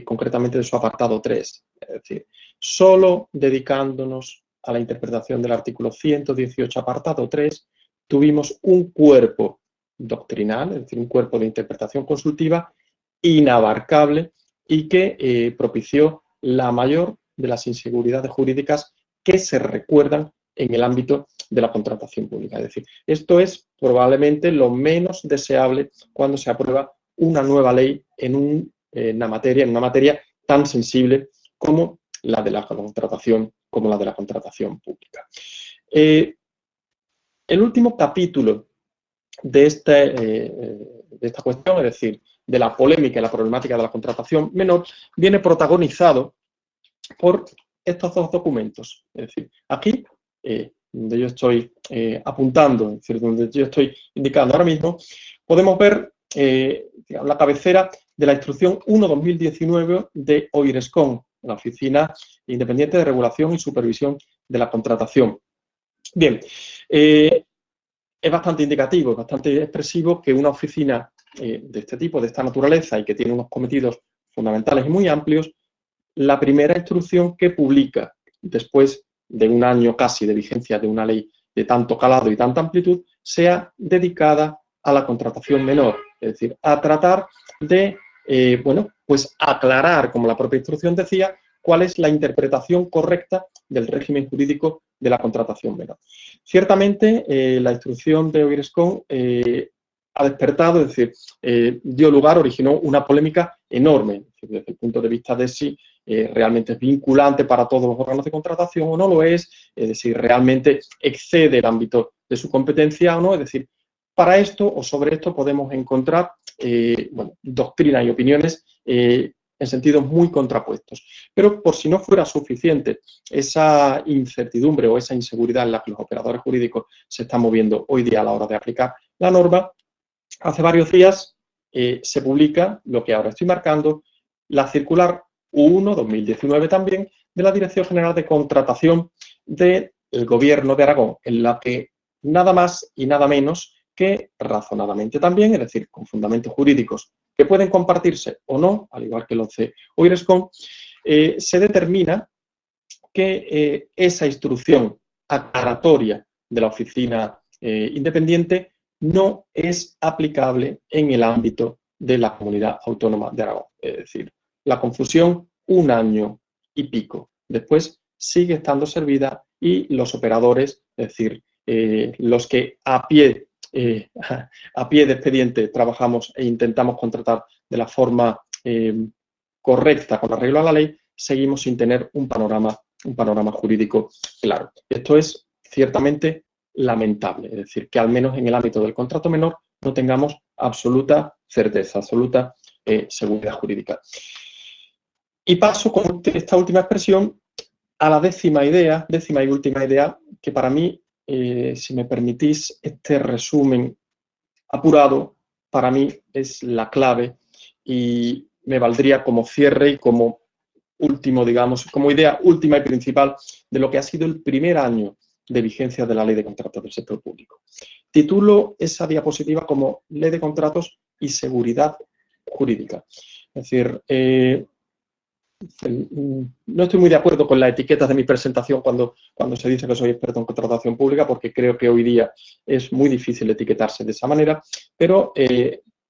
S2: concretamente de su apartado 3. Es decir, solo dedicándonos a la interpretación del artículo 118, apartado 3, tuvimos un cuerpo doctrinal, es decir, un cuerpo de interpretación consultiva inabarcable y que propició la mayor de las inseguridades jurídicas que se recuerdan en el ámbito de la contratación pública. Es decir, esto es probablemente lo menos deseable cuando se aprueba una nueva ley en una materia tan sensible como la de la contratación pública. El último capítulo de esta cuestión, es decir, de la polémica y la problemática de la contratación menor, viene protagonizado por estos dos documentos. Es decir, aquí, donde yo estoy apuntando, es decir, donde yo estoy indicando ahora mismo, podemos ver la cabecera de la instrucción 1/2019 de OIRESCON, la Oficina Independiente de Regulación y Supervisión de la Contratación. Bien, es bastante indicativo, es bastante expresivo que una oficina de este tipo, de esta naturaleza y que tiene unos cometidos fundamentales y muy amplios, la primera instrucción que publica después de un año casi de vigencia de una ley de tanto calado y tanta amplitud, sea dedicada a la contratación menor, es decir, a tratar de, bueno, pues aclarar, como la propia instrucción decía, cuál es la interpretación correcta del régimen jurídico de la contratación menor. Ciertamente, la instrucción de Oirescon ha despertado, es decir, dio lugar, originó una polémica enorme, es decir, desde el punto de vista de si realmente es vinculante para todos los órganos de contratación o no lo es decir, realmente excede el ámbito de su competencia o no, es decir, para esto o sobre esto podemos encontrar bueno, doctrinas y opiniones en sentidos muy contrapuestos. Pero por si no fuera suficiente esa incertidumbre o esa inseguridad en la que los operadores jurídicos se están moviendo hoy día a la hora de aplicar la norma, hace varios días se publica lo que ahora estoy marcando, la circular 1/2019 también, de la Dirección General de Contratación del Gobierno de Aragón, en la que nada más y nada menos que razonadamente también, es decir, con fundamentos jurídicos que pueden compartirse o no, al igual que los de Oirescon, se determina que esa instrucción aclaratoria de la oficina independiente no es aplicable en el ámbito de la Comunidad Autónoma de Aragón. Es decir, la confusión, un año y pico después, sigue estando servida y los operadores, es decir, los que a pie de expediente trabajamos e intentamos contratar de la forma correcta con arreglo a la ley, seguimos sin tener un panorama jurídico claro. Esto es ciertamente lamentable, es decir, que al menos en el ámbito del contrato menor no tengamos absoluta certeza, absoluta seguridad jurídica. Y paso con esta última expresión a la décima y última idea, que para mí, si me permitís este resumen apurado, para mí es la clave y me valdría como cierre y como último, digamos, como idea última y principal de lo que ha sido el primer año de vigencia de la Ley de Contratos del Sector Público. Titulo esa diapositiva como Ley de Contratos y Seguridad Jurídica. Es decir, no estoy muy de acuerdo con las etiquetas de mi presentación cuando se dice que soy experto en contratación pública, porque creo que hoy día es muy difícil etiquetarse de esa manera, pero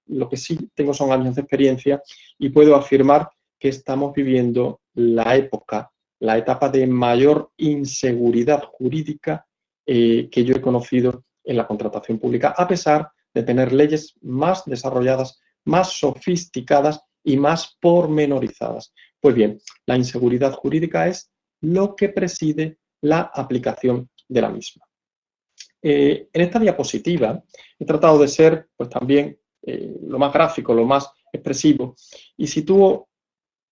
S2: lo que sí tengo son años de experiencia y puedo afirmar que estamos viviendo la etapa de mayor inseguridad jurídica que yo he conocido en la contratación pública, a pesar de tener leyes más desarrolladas, más sofisticadas y más pormenorizadas. Pues bien, la inseguridad jurídica es lo que preside la aplicación de la misma. En esta diapositiva he tratado de ser, pues también, lo más gráfico, lo más expresivo, y sitúo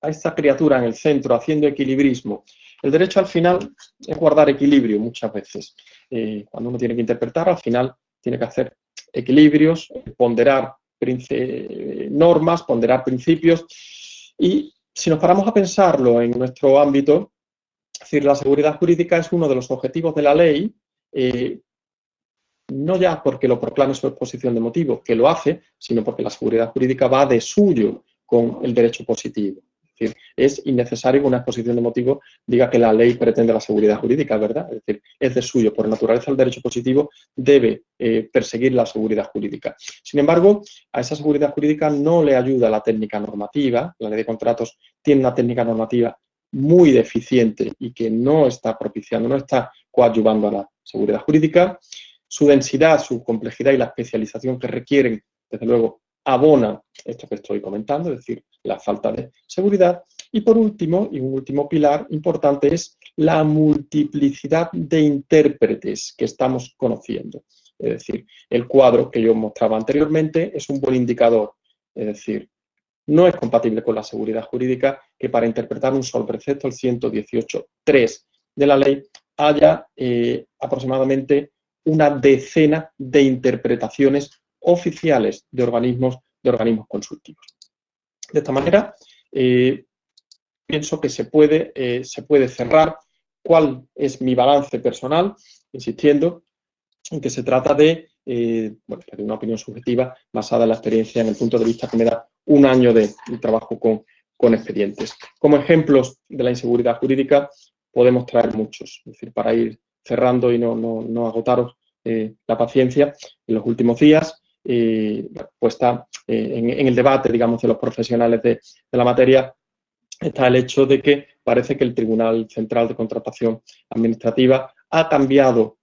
S2: a esta criatura en el centro, haciendo equilibrismo. El derecho al final es guardar equilibrio muchas veces. Cuando uno tiene que interpretar, al final tiene que hacer equilibrios, ponderar normas, ponderar principios, y si nos paramos a pensarlo en nuestro ámbito, es decir, la seguridad jurídica es uno de los objetivos de la ley, no ya porque lo proclame su exposición de motivos, que lo hace, sino porque la seguridad jurídica va de suyo con el derecho positivo. Es decir, es innecesario que una exposición de motivos diga que la ley pretende la seguridad jurídica, ¿verdad? Es decir, es de suyo. Por naturaleza, el derecho positivo debe perseguir la seguridad jurídica. Sin embargo, a esa seguridad jurídica no le ayuda la técnica normativa. La ley de contratos tiene una técnica normativa muy deficiente y que no está propiciando, no está coadyuvando a la seguridad jurídica. Su densidad, su complejidad y la especialización que requieren, desde luego, abona esto que estoy comentando, es decir, la falta de seguridad. Y por último, y un último pilar importante, es la multiplicidad de intérpretes que estamos conociendo. Es decir, el cuadro que yo mostraba anteriormente es un buen indicador. Es decir, no es compatible con la seguridad jurídica que para interpretar un solo precepto, el 118.3 de la ley, haya aproximadamente una decena de interpretaciones oficiales de organismos consultivos. De esta manera, pienso que se puede cerrar cuál es mi balance personal, insistiendo en que se trata de una opinión subjetiva basada en la experiencia, en el punto de vista que me da un año de trabajo con expedientes. Como ejemplos de la inseguridad jurídica podemos traer muchos, es decir, para ir cerrando y no agotaros la paciencia. En los últimos días puesta en el debate, digamos, de los profesionales de la materia, está el hecho de que parece que el Tribunal Central de Contratación Administrativa ha cambiado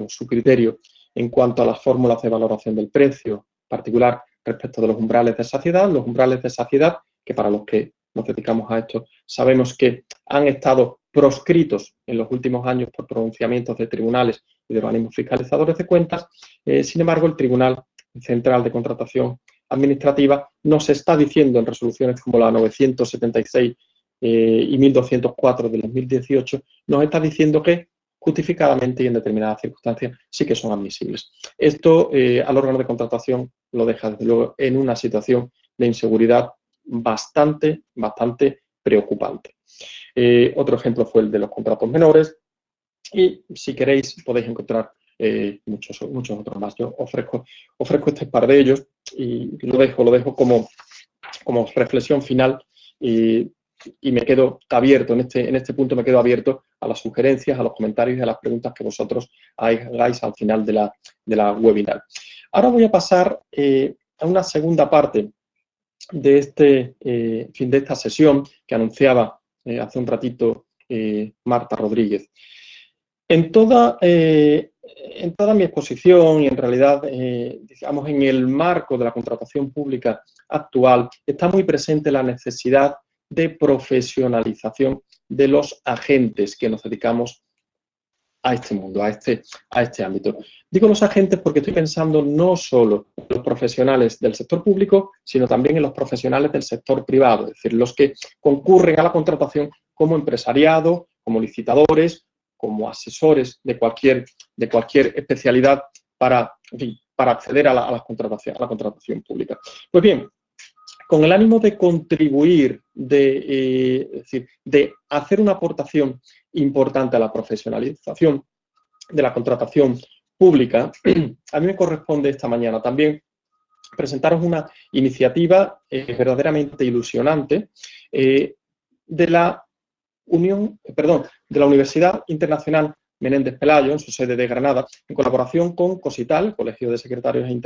S2: su criterio en cuanto a las fórmulas de valoración del precio, en particular respecto de los umbrales de saciedad, que para los que nos dedicamos a esto sabemos que han estado proscritos en los últimos años por pronunciamientos de tribunales y de organismos fiscalizadores de cuentas. Sin embargo, el Tribunal Central de Contratación Administrativa nos está diciendo en resoluciones como la 976 y 1204 del 2018, nos está diciendo que justificadamente y en determinadas circunstancias sí que son admisibles. Esto al órgano de contratación lo deja, desde luego, en una situación de inseguridad bastante preocupante. Otro ejemplo fue el de los contratos menores y, si queréis, podéis encontrar muchos otros más. Yo ofrezco este par de ellos y lo dejo como reflexión final y me quedo abierto, en este punto me quedo abierto a las sugerencias, a los comentarios y a las preguntas que vosotros hagáis al final de la webinar. Ahora voy a pasar a una segunda parte de esta sesión que anunciaba hace un ratito Marta Rodríguez. En toda mi exposición y en realidad, digamos, en el marco de la contratación pública actual, está muy presente la necesidad de profesionalización de los agentes que nos dedicamos a este mundo, a este ámbito. Digo los agentes porque estoy pensando no solo en los profesionales del sector público, sino también en los profesionales del sector privado, es decir, los que concurren a la contratación como empresariado, como licitadores, como asesores de cualquier especialidad para acceder a la contratación pública. Pues bien, con el ánimo de contribuir, es decir, de hacer una aportación importante a la profesionalización de la contratación pública, a mí me corresponde esta mañana también presentaros una iniciativa verdaderamente ilusionante de la Universidad Internacional Menéndez Pelayo, en su sede de Granada, en colaboración con COSITAL, Colegio de Secretarios e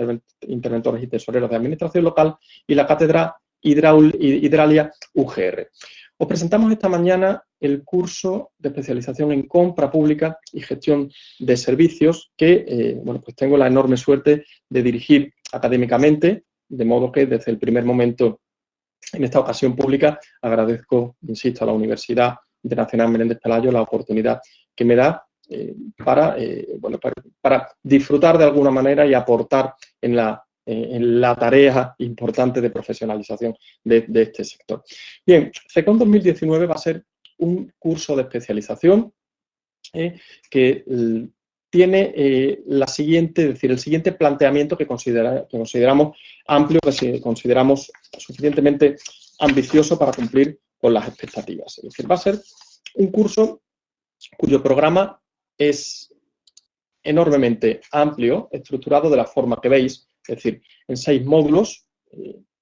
S2: Interventores y Tesoreros de Administración Local, y la Cátedra Hidralia UGR. Os presentamos esta mañana el curso de especialización en compra pública y gestión de servicios que pues tengo la enorme suerte de dirigir académicamente, de modo que desde el primer momento en esta ocasión pública agradezco, insisto, a la Universidad Internacional Menéndez Pelayo la oportunidad que me da para disfrutar de alguna manera y aportar en la tarea importante de profesionalización de este sector. Bien, CECON 2019 va a ser un curso de especialización que tiene el siguiente planteamiento que consideramos amplio, que consideramos suficientemente ambicioso para cumplir con las expectativas. Es decir, va a ser un curso cuyo programa es enormemente amplio, estructurado de la forma que veis, es decir, en 6 módulos,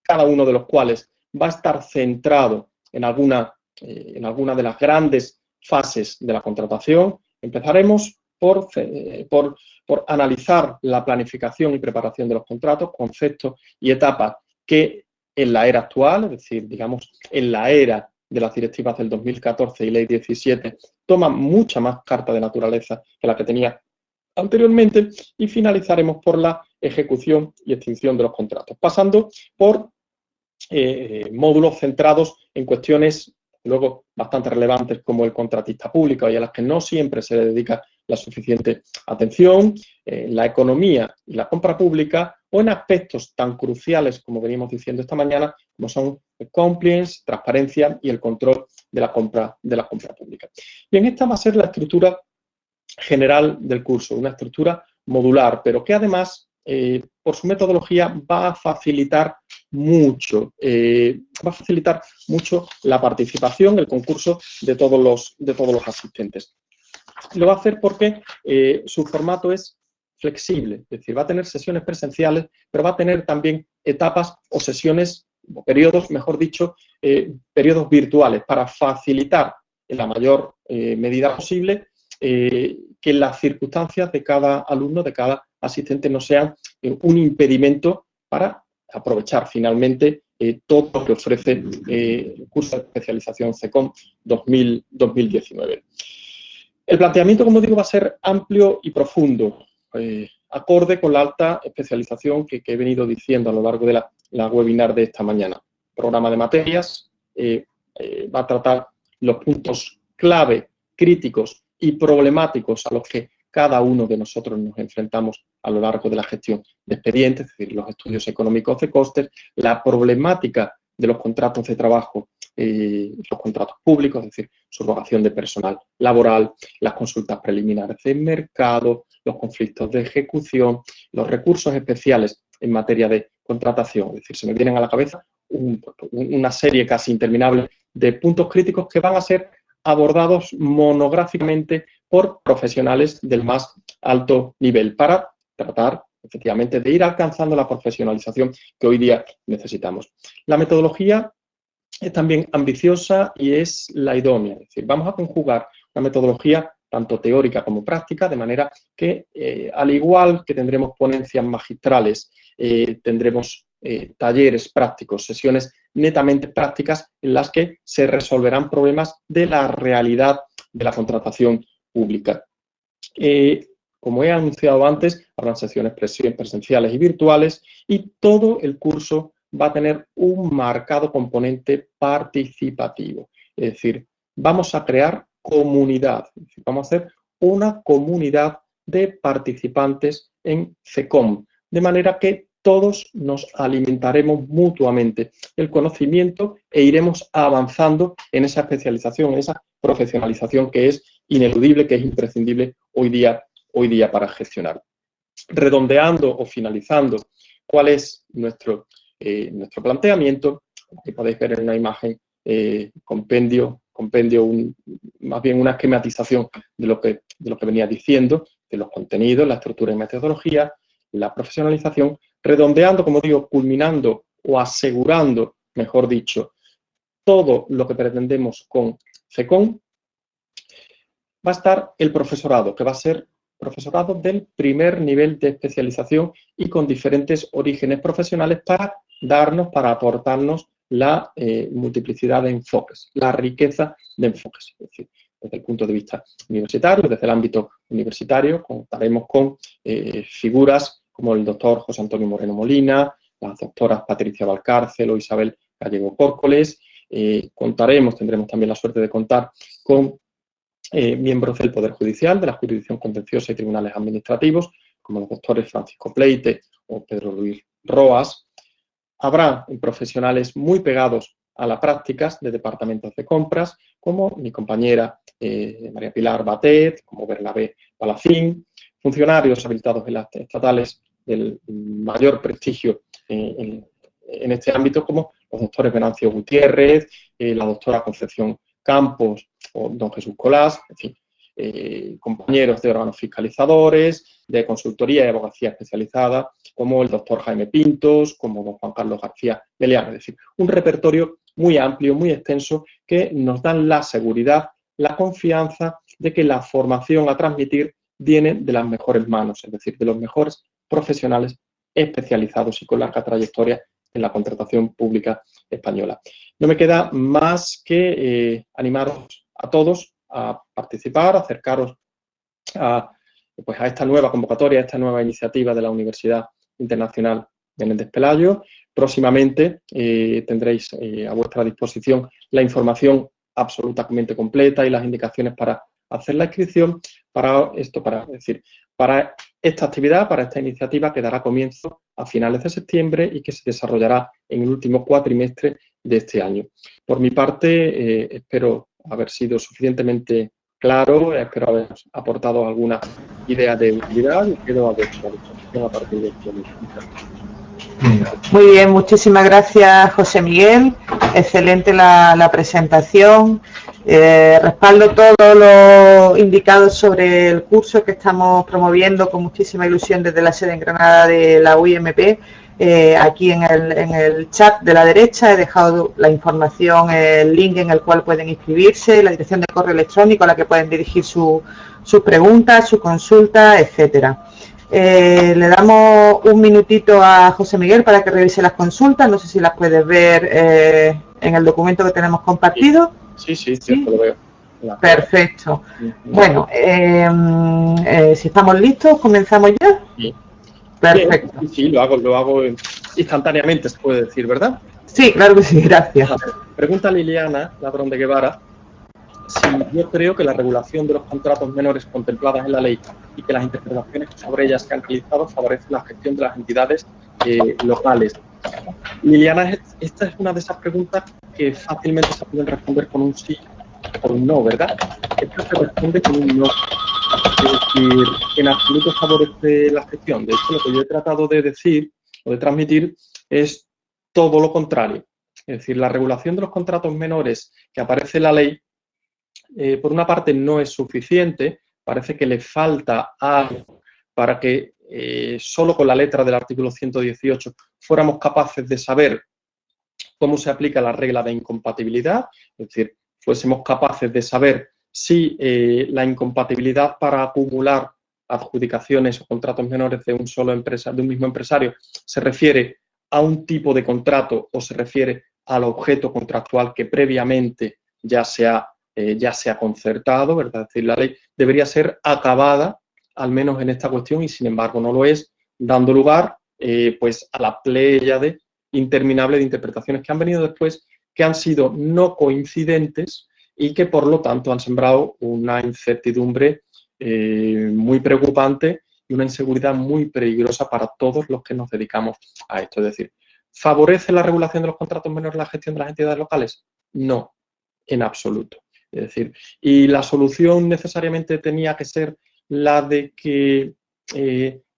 S2: cada uno de los cuales va a estar centrado en alguna de las grandes fases de la contratación. Empezaremos por analizar la planificación y preparación de los contratos, conceptos y etapas que en la era actual, es decir, digamos, en la era de las directivas del 2014 y Ley 17, toman mucha más carta de naturaleza que la que tenía anteriormente, y finalizaremos por la ejecución y extinción de los contratos, pasando por módulos centrados en cuestiones luego bastante relevantes como el contratista público y a las que no siempre se le dedica la suficiente atención, la economía y la compra pública, o en aspectos tan cruciales como venimos diciendo esta mañana, como son el compliance, transparencia y el control de la compra pública. Bien, esta va a ser la estructura general del curso, una estructura modular, pero que además, por su metodología, va a facilitar mucho la participación, el concurso de todos los asistentes. Lo va a hacer porque su formato es flexible, es decir, va a tener sesiones presenciales, pero va a tener también etapas o sesiones, o periodos, mejor dicho, periodos virtuales, para facilitar en la mayor medida posible que las circunstancias de cada alumno, de cada asistentes no sean un impedimento para aprovechar finalmente todo lo que ofrece el curso de especialización CECOM 2019. El planteamiento, como digo, va a ser amplio y profundo, acorde con la alta especialización que he venido diciendo a lo largo de la webinar de esta mañana. Programa de materias va a tratar los puntos clave, críticos y problemáticos a los que cada uno de nosotros nos enfrentamos a lo largo de la gestión de expedientes, es decir, los estudios económicos de costes, la problemática de los contratos de trabajo, los contratos públicos, es decir, subrogación de personal laboral, las consultas preliminares de mercado, los conflictos de ejecución, los recursos especiales en materia de contratación. Es decir, se me vienen a la cabeza una serie casi interminable de puntos críticos que van a ser abordados monográficamente por profesionales del más alto nivel para tratar, efectivamente, de ir alcanzando la profesionalización que hoy día necesitamos. La metodología es también ambiciosa y es la idónea. Es decir, vamos a conjugar una metodología tanto teórica como práctica, de manera que, al igual que tendremos ponencias magistrales, tendremos talleres prácticos, sesiones netamente prácticas en las que se resolverán problemas de la realidad de la contratación pública. Como he anunciado antes, habrán sesiones presenciales y virtuales y todo el curso va a tener un marcado componente participativo. Es decir, vamos a crear comunidad, es decir, vamos a hacer una comunidad de participantes en CECOM, de manera que todos nos alimentaremos mutuamente el conocimiento e iremos avanzando en esa especialización, en esa profesionalización que es ineludible, que es imprescindible hoy día para gestionar. Redondeando o finalizando, ¿cuál es nuestro planteamiento? Aquí podéis ver en una imagen compendio, más bien una esquematización de lo que venía diciendo, de los contenidos, la estructura y metodología, la profesionalización, redondeando, como digo, culminando o asegurando, mejor dicho, todo lo que pretendemos con CECOM, va a estar el profesorado, que va a ser profesorado del primer nivel de especialización y con diferentes orígenes profesionales para aportarnos la multiplicidad de enfoques, la riqueza de enfoques. Es decir, desde el punto de vista universitario, desde el ámbito universitario, contaremos con figuras como el doctor José Antonio Moreno Molina, las doctoras Patricia Valcárcel o Isabel Gallego Córcoles. Tendremos también la suerte de contar con miembros del Poder Judicial, de la Jurisdicción Contenciosa y Tribunales Administrativos, como los doctores Francisco Pleite o Pedro Luis Roas. Habrá profesionales muy pegados a las prácticas de departamentos de compras, como mi compañera María Pilar Batet, como Bernabé Palacín, funcionarios habilitados en las estatales del mayor prestigio en este ámbito, como los doctores Venancio Gutiérrez, la doctora Concepción Campos o don Jesús Colás, en fin, compañeros de órganos fiscalizadores, de consultoría y abogacía especializada, como el doctor Jaime Pintos, como don Juan Carlos García Beleano. Es decir, un repertorio muy amplio, muy extenso, que nos dan la seguridad, la confianza de que la formación a transmitir viene de las mejores manos, es decir, de los mejores profesionales especializados y con larga trayectoria en la contratación pública española. No me queda más que animaros a todos a participar, a acercaros a esta nueva convocatoria, a esta nueva iniciativa de la Universidad Internacional Menéndez Pelayo. Próximamente tendréis a vuestra disposición la información absolutamente completa y las indicaciones para hacer la inscripción para esta actividad, para esta iniciativa que dará comienzo a finales de septiembre y que se desarrollará en el último cuatrimestre de este año. Por mi parte, espero haber sido suficientemente claro, espero haber aportado alguna idea de utilidad y quedo a vuestra disposición a partir de este momento.
S1: Muy bien, muchísimas gracias, José Miguel. Excelente la presentación. Respaldo todo lo indicado sobre el curso que estamos promoviendo con muchísima ilusión desde la sede en Granada de la UIMP. Aquí en el chat de la derecha he dejado la información, el link en el cual pueden inscribirse, la dirección de correo electrónico a la que pueden dirigir sus preguntas, sus consultas, etcétera. Le damos un minutito a José Miguel para que revise las consultas. No sé si las puedes ver en el documento que tenemos compartido.
S2: Sí, cierto, lo veo.
S1: Perfecto. Bueno, si estamos listos, ¿comenzamos ya?
S2: Sí.
S1: Perfecto.
S2: Bien, sí, lo hago instantáneamente, se puede decir, ¿verdad?
S1: Sí, claro que sí, gracias.
S2: Pregunta Liliana Ladrón de Guevara si yo creo que la regulación de los contratos menores contempladas en la ley y que las interpretaciones sobre ellas que han realizado favorecen la gestión de las entidades locales. Liliana, esta es una de esas preguntas que fácilmente se pueden responder con un sí o un no, ¿verdad? Esto se responde con un no. Es decir, en absoluto favorece la gestión. De hecho, lo que yo he tratado de decir o de transmitir es todo lo contrario. Es decir, la regulación de los contratos menores que aparece en la ley, por una parte no es suficiente, parece que le falta algo para que solo con la letra del artículo 118 fuéramos capaces de saber cómo se aplica la regla de incompatibilidad, es decir, fuésemos capaces de saber si la incompatibilidad para acumular adjudicaciones o contratos menores de un mismo empresario se refiere a un tipo de contrato o se refiere al objeto contractual que previamente ya se ha concertado, ¿verdad? Es decir, la ley debería ser acabada, al menos en esta cuestión, y sin embargo no lo es, dando lugar pues a la pléyade interminable de interpretaciones que han venido después, que han sido no coincidentes y que por lo tanto han sembrado una incertidumbre muy preocupante y una inseguridad muy peligrosa para todos los que nos dedicamos a esto. Es decir, ¿favorece la regulación de los contratos menores la gestión de las entidades locales? No, en absoluto. Es decir, y la solución necesariamente tenía que ser la de que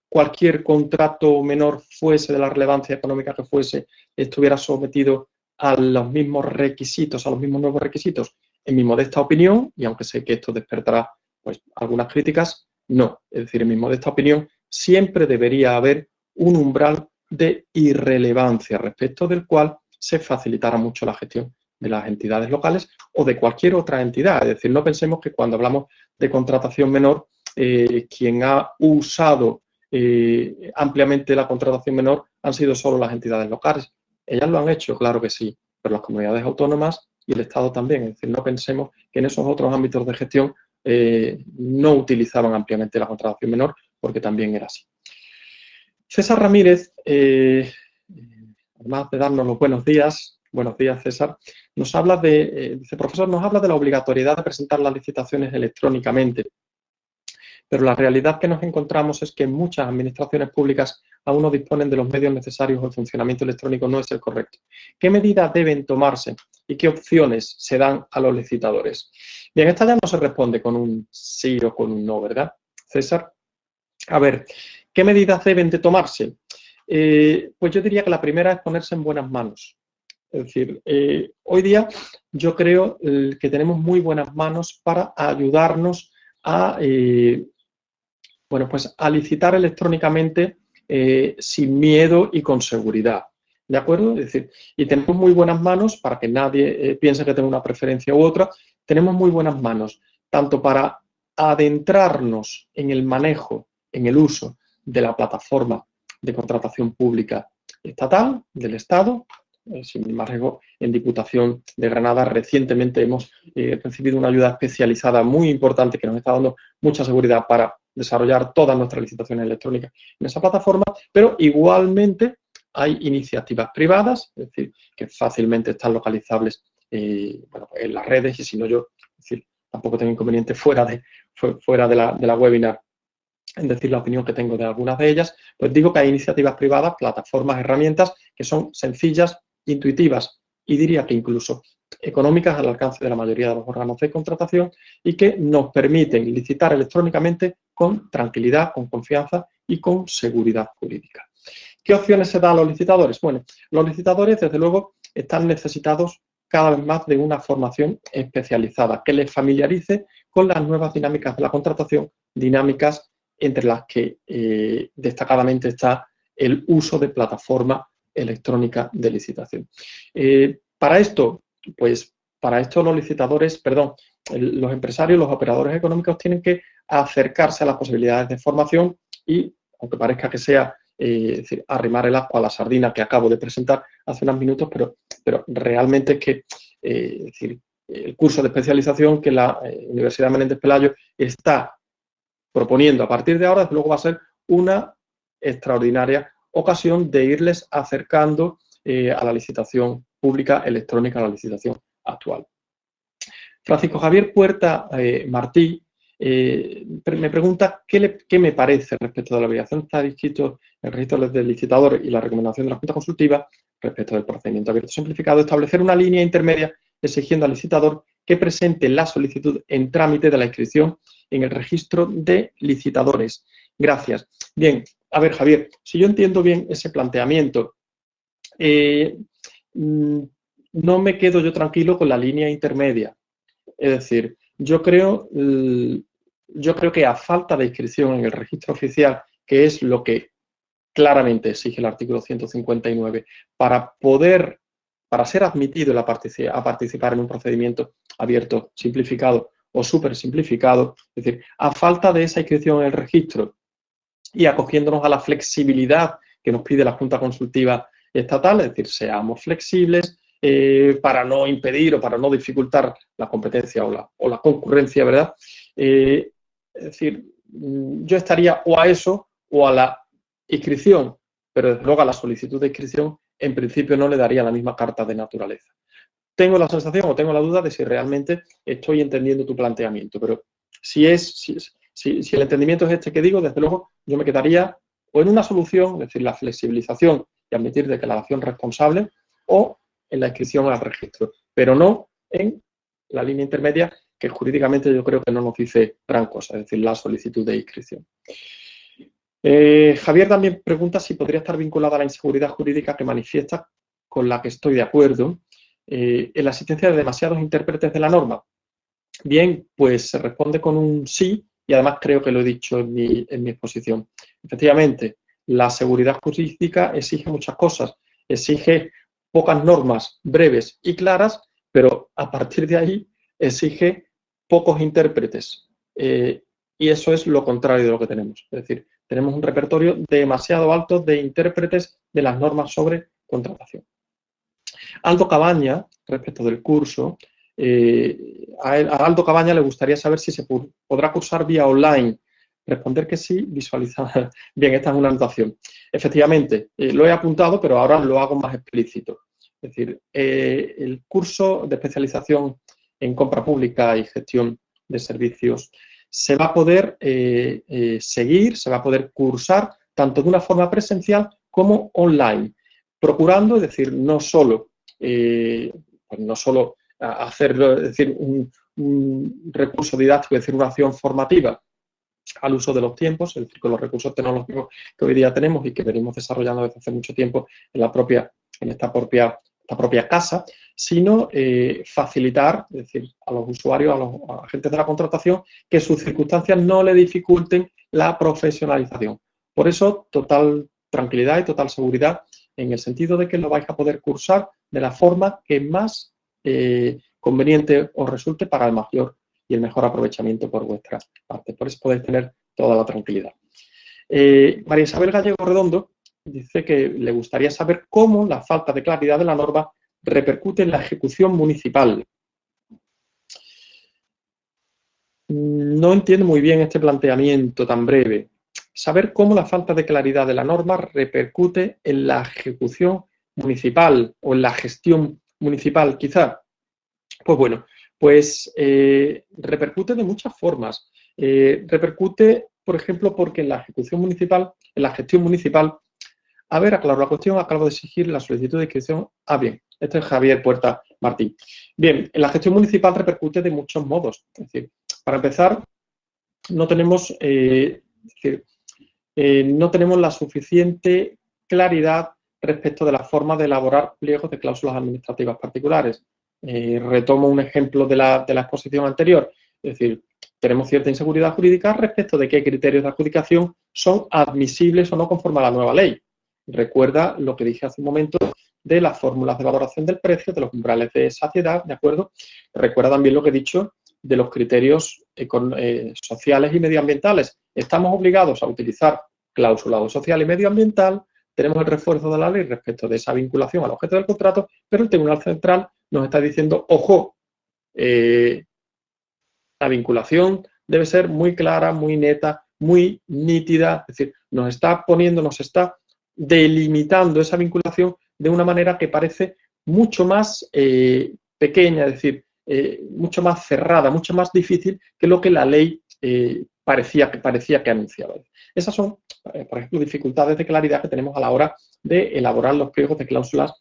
S2: cualquier contrato menor, fuese de la relevancia económica que fuese, estuviera sometido a los mismos requisitos, a los mismos nuevos requisitos. En mi modesta opinión, y aunque sé que esto despertará pues algunas críticas, no. Es decir, en mi modesta opinión, siempre debería haber un umbral de irrelevancia respecto del cual se facilitara mucho la gestión de las entidades locales o de cualquier otra entidad. Es decir, no pensemos que cuando hablamos de contratación menor, quien ha usado ampliamente la contratación menor han sido solo las entidades locales. Ellas lo han hecho, claro que sí, pero las comunidades autónomas y el Estado también. Es decir, no pensemos que en esos otros ámbitos de gestión no utilizaban ampliamente la contratación menor, porque también era así. César Ramírez, además de darnos los buenos días César, nos habla dice, profesor, nos habla de la obligatoriedad de presentar las licitaciones electrónicamente. Pero la realidad que nos encontramos es que muchas administraciones públicas aún no disponen de los medios necesarios o el funcionamiento electrónico no es el correcto. ¿Qué medidas deben tomarse y qué opciones se dan a los licitadores? Bien, esta ya no se responde con un sí o con un no, ¿verdad, César? A ver, ¿qué medidas deben de tomarse? Pues yo diría que la primera es ponerse en buenas manos. Es decir, hoy día yo creo que tenemos muy buenas manos para ayudarnos a a licitar electrónicamente sin miedo y con seguridad. ¿De acuerdo? Es decir, y tenemos muy buenas manos, para que nadie piense que tengo una preferencia u otra, tenemos muy buenas manos, tanto para adentrarnos en el manejo, en el uso de la plataforma de contratación pública estatal, del Estado. Sin embargo, en Diputación de Granada recientemente hemos recibido una ayuda especializada muy importante que nos está dando mucha seguridad para desarrollar todas nuestras licitaciones electrónicas en esa plataforma, pero igualmente hay iniciativas privadas, es decir, que fácilmente están localizables en las redes, y si no yo, es decir, tampoco tengo inconveniente fuera de la webinar en decir la opinión que tengo de algunas de ellas, pues digo que hay iniciativas privadas, plataformas, herramientas que son sencillas, intuitivas y diría que incluso económicas al alcance de la mayoría de los órganos de contratación y que nos permiten licitar electrónicamente con tranquilidad, con confianza y con seguridad jurídica. ¿Qué opciones se dan a los licitadores? Bueno, los licitadores, desde luego, están necesitados cada vez más de una formación especializada que les familiarice con las nuevas dinámicas de la contratación, dinámicas entre las que destacadamente está el uso de plataforma electrónica de licitación. Para esto los licitadores, los empresarios, los operadores económicos tienen que acercarse a las posibilidades de formación y aunque parezca que sea es decir, arrimar el asco a la sardina que acabo de presentar hace unos minutos, pero realmente es que es decir, el curso de especialización que la Universidad Menéndez Pelayo está proponiendo a partir de ahora, desde luego va a ser una extraordinaria ocasión de irles acercando a la licitación pública electrónica, a la licitación actual. Francisco Javier Puerta Martí me pregunta qué me parece respecto de la obligación de estar inscrito en el registro del licitador y la recomendación de la Junta Consultiva respecto del procedimiento abierto simplificado, establecer una línea intermedia exigiendo al licitador que presente la solicitud en trámite de la inscripción en el registro de licitadores. Gracias. Bien, a ver, Javier, si yo entiendo bien ese planteamiento, no me quedo yo tranquilo con la línea intermedia. Es decir, yo creo que a falta de inscripción en el registro oficial, que es lo que claramente exige el artículo 159, para ser admitido a participar en un procedimiento abierto, simplificado o súper simplificado, es decir, a falta de esa inscripción en el registro y acogiéndonos a la flexibilidad que nos pide la Junta Consultiva Estatal, es decir, seamos flexibles para no impedir o para no dificultar la competencia o la concurrencia, ¿verdad? Es decir, yo estaría o a eso o a la inscripción, pero desde luego a la solicitud de inscripción en principio no le daría la misma carta de naturaleza. Tengo la sensación o tengo la duda de si realmente estoy entendiendo tu planteamiento, pero si el entendimiento es este que digo, desde luego yo me quedaría o en una solución, es decir, la flexibilización y admitir declaración responsable, o en la inscripción al registro, pero no en la línea intermedia que jurídicamente yo creo que no nos dice gran cosa, es decir, la solicitud de inscripción. Javier también pregunta si podría estar vinculada a la inseguridad jurídica que manifiesta, con la que estoy de acuerdo, en la existencia de demasiados intérpretes de la norma. Bien, pues se responde con un sí, y además creo que lo he dicho en mi exposición. Efectivamente, la seguridad jurídica exige muchas cosas, exige pocas normas breves y claras, pero a partir de ahí exige pocos intérpretes. Y eso es lo contrario de lo que tenemos. Es decir, tenemos un repertorio demasiado alto de intérpretes de las normas sobre contratación. Aldo Cabaña, respecto del curso, a Aldo Cabaña le gustaría saber si se podrá cursar vía online. Responder que sí, visualizar. Bien, esta es una anotación. Efectivamente, lo he apuntado, pero ahora lo hago más explícito. Es decir, el curso de especialización en compra pública y gestión de servicios se va a poder seguir, se va a poder cursar tanto de una forma presencial como online, procurando, es decir, no solo hacerlo, es decir, un recurso didáctico, es decir, una acción formativa al uso de los tiempos, es decir, con los recursos tecnológicos que hoy día tenemos y que venimos desarrollando desde hace mucho tiempo en esta propia casa, sino facilitar, es decir, a los usuarios, a los agentes de la contratación, que sus circunstancias no le dificulten la profesionalización. Por eso, total tranquilidad y total seguridad en el sentido de que lo vais a poder cursar de la forma que más conveniente os resulte para el mayor y el mejor aprovechamiento por vuestra parte. Por eso podéis tener toda la tranquilidad. María Isabel Gallego Redondo dice que le gustaría saber cómo la falta de claridad de la norma repercute en la ejecución municipal. No entiendo muy bien este planteamiento tan breve. Saber cómo la falta de claridad de la norma repercute en la ejecución municipal o en la gestión municipal, quizá. Pues bueno, repercute de muchas formas. Repercute, por ejemplo, porque en la ejecución municipal, en la gestión municipal, a ver, aclaro la cuestión, acabo de exigir la solicitud de inscripción. Ah, bien, este es Javier Puerta Martín. Bien, en la gestión municipal repercute de muchos modos. Es decir, para empezar, no tenemos, no tenemos la suficiente claridad respecto de la forma de elaborar pliegos de cláusulas administrativas particulares. Retomo un ejemplo de la exposición anterior, es decir, tenemos cierta inseguridad jurídica respecto de qué criterios de adjudicación son admisibles o no conforme a la nueva ley. Recuerda lo que dije hace un momento de las fórmulas de valoración del precio, de los umbrales de saciedad, ¿de acuerdo? Recuerda también lo que he dicho de los criterios sociales y medioambientales. Estamos obligados a utilizar clausulado social y medioambiental, tenemos el refuerzo de la ley respecto de esa vinculación al objeto del contrato, pero el Tribunal Central nos está diciendo, ojo, la vinculación debe ser muy clara, muy neta, muy nítida, es decir, nos está delimitando esa vinculación de una manera que parece mucho más pequeña, es decir, mucho más cerrada, mucho más difícil que lo que la ley parecía que anunciaba. Esas son, por ejemplo, dificultades de claridad que tenemos a la hora de elaborar los pliegos de cláusulas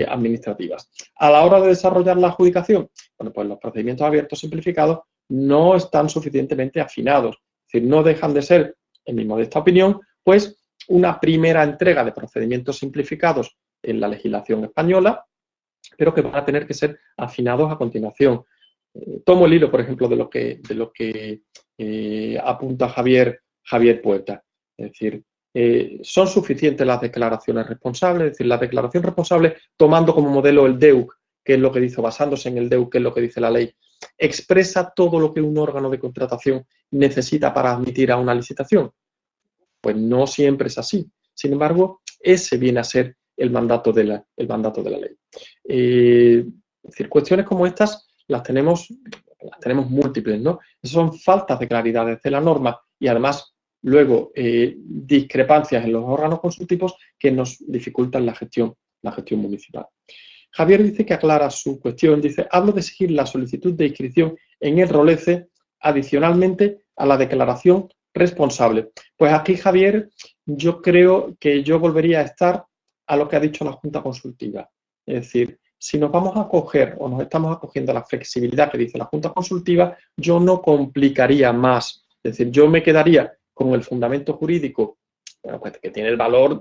S2: administrativas. A la hora de desarrollar la adjudicación, bueno, pues los procedimientos abiertos simplificados no están suficientemente afinados, es decir, no dejan de ser, en mi modesta opinión, pues una primera entrega de procedimientos simplificados en la legislación española, pero que van a tener que ser afinados a continuación. Tomo el hilo, por ejemplo, de lo que apunta Javier Puerta. Es decir, son suficientes las declaraciones responsables, es decir, la declaración responsable tomando como modelo el DEUC, que es lo que dice, basándose en el DEUC, que es lo que dice la ley, expresa todo lo que un órgano de contratación necesita para admitir a una licitación. Pues no siempre es así. Sin embargo, ese viene a ser el mandato de la ley. Es decir, cuestiones como estas las tenemos múltiples, ¿no? Esas son faltas de claridad desde la norma y además luego discrepancias en los órganos consultivos que nos dificultan la gestión municipal. Javier dice que aclara su cuestión, dice, hablo de exigir la solicitud de inscripción en el ROLECE adicionalmente a la declaración responsable. Pues aquí, Javier, yo creo que yo volvería a estar a lo que ha dicho la Junta Consultiva. Es decir, si nos vamos a acoger o nos estamos acogiendo a la flexibilidad que dice la Junta Consultiva, yo no complicaría más. Es decir, yo me quedaría con el fundamento jurídico, bueno, pues, que tiene el valor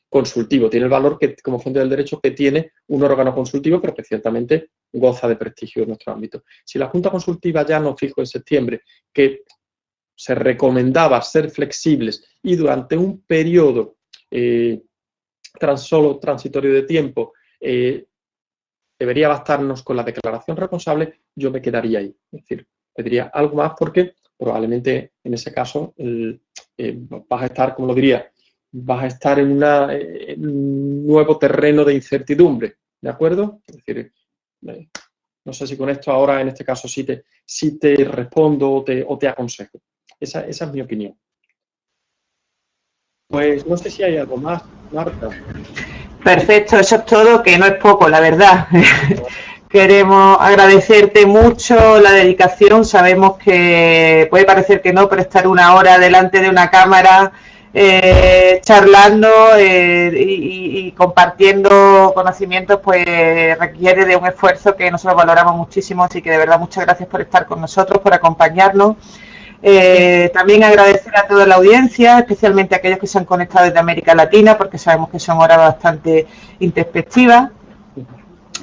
S2: consultivo, tiene el valor que, como fuente del derecho que tiene un órgano consultivo, pero que ciertamente goza de prestigio en nuestro ámbito. Si la Junta Consultiva ya nos dijo en septiembre que se recomendaba ser flexibles y durante un periodo solo transitorio de tiempo debería bastarnos con la declaración responsable, yo me quedaría ahí. Es decir, pediría algo más porque probablemente en ese caso vas a estar, como lo diría, vas a estar en un nuevo terreno de incertidumbre, ¿de acuerdo? Es decir, no sé si con esto ahora, en este caso, sí te respondo o te aconsejo. Esa es mi opinión. Pues no sé si hay algo más, Marta.
S1: Perfecto, eso es todo, que no es poco, la verdad. Queremos agradecerte mucho la dedicación. Sabemos que puede parecer que no, pero estar una hora delante de una cámara charlando y compartiendo conocimientos, pues requiere de un esfuerzo que nosotros valoramos muchísimo. Así que de verdad muchas gracias por estar con nosotros, por acompañarnos. También agradecer a toda la audiencia, especialmente a aquellos que se han conectado desde América Latina, porque sabemos que son horas bastante introspectivas.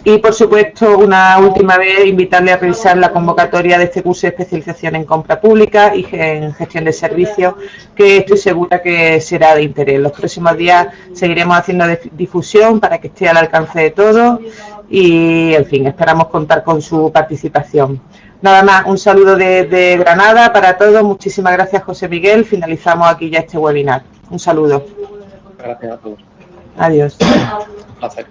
S1: Y, por supuesto, una última vez, invitarle a revisar la convocatoria de este curso de especialización en compra pública y en gestión de servicios, que estoy segura que será de interés. Los próximos días seguiremos haciendo difusión para que esté al alcance de todos y, en fin, esperamos contar con su participación. Nada más, un saludo desde Granada para todos. Muchísimas gracias, José Miguel. Finalizamos aquí ya este webinar. Un saludo.
S2: Gracias a todos.
S1: Adiós.
S2: Un placer.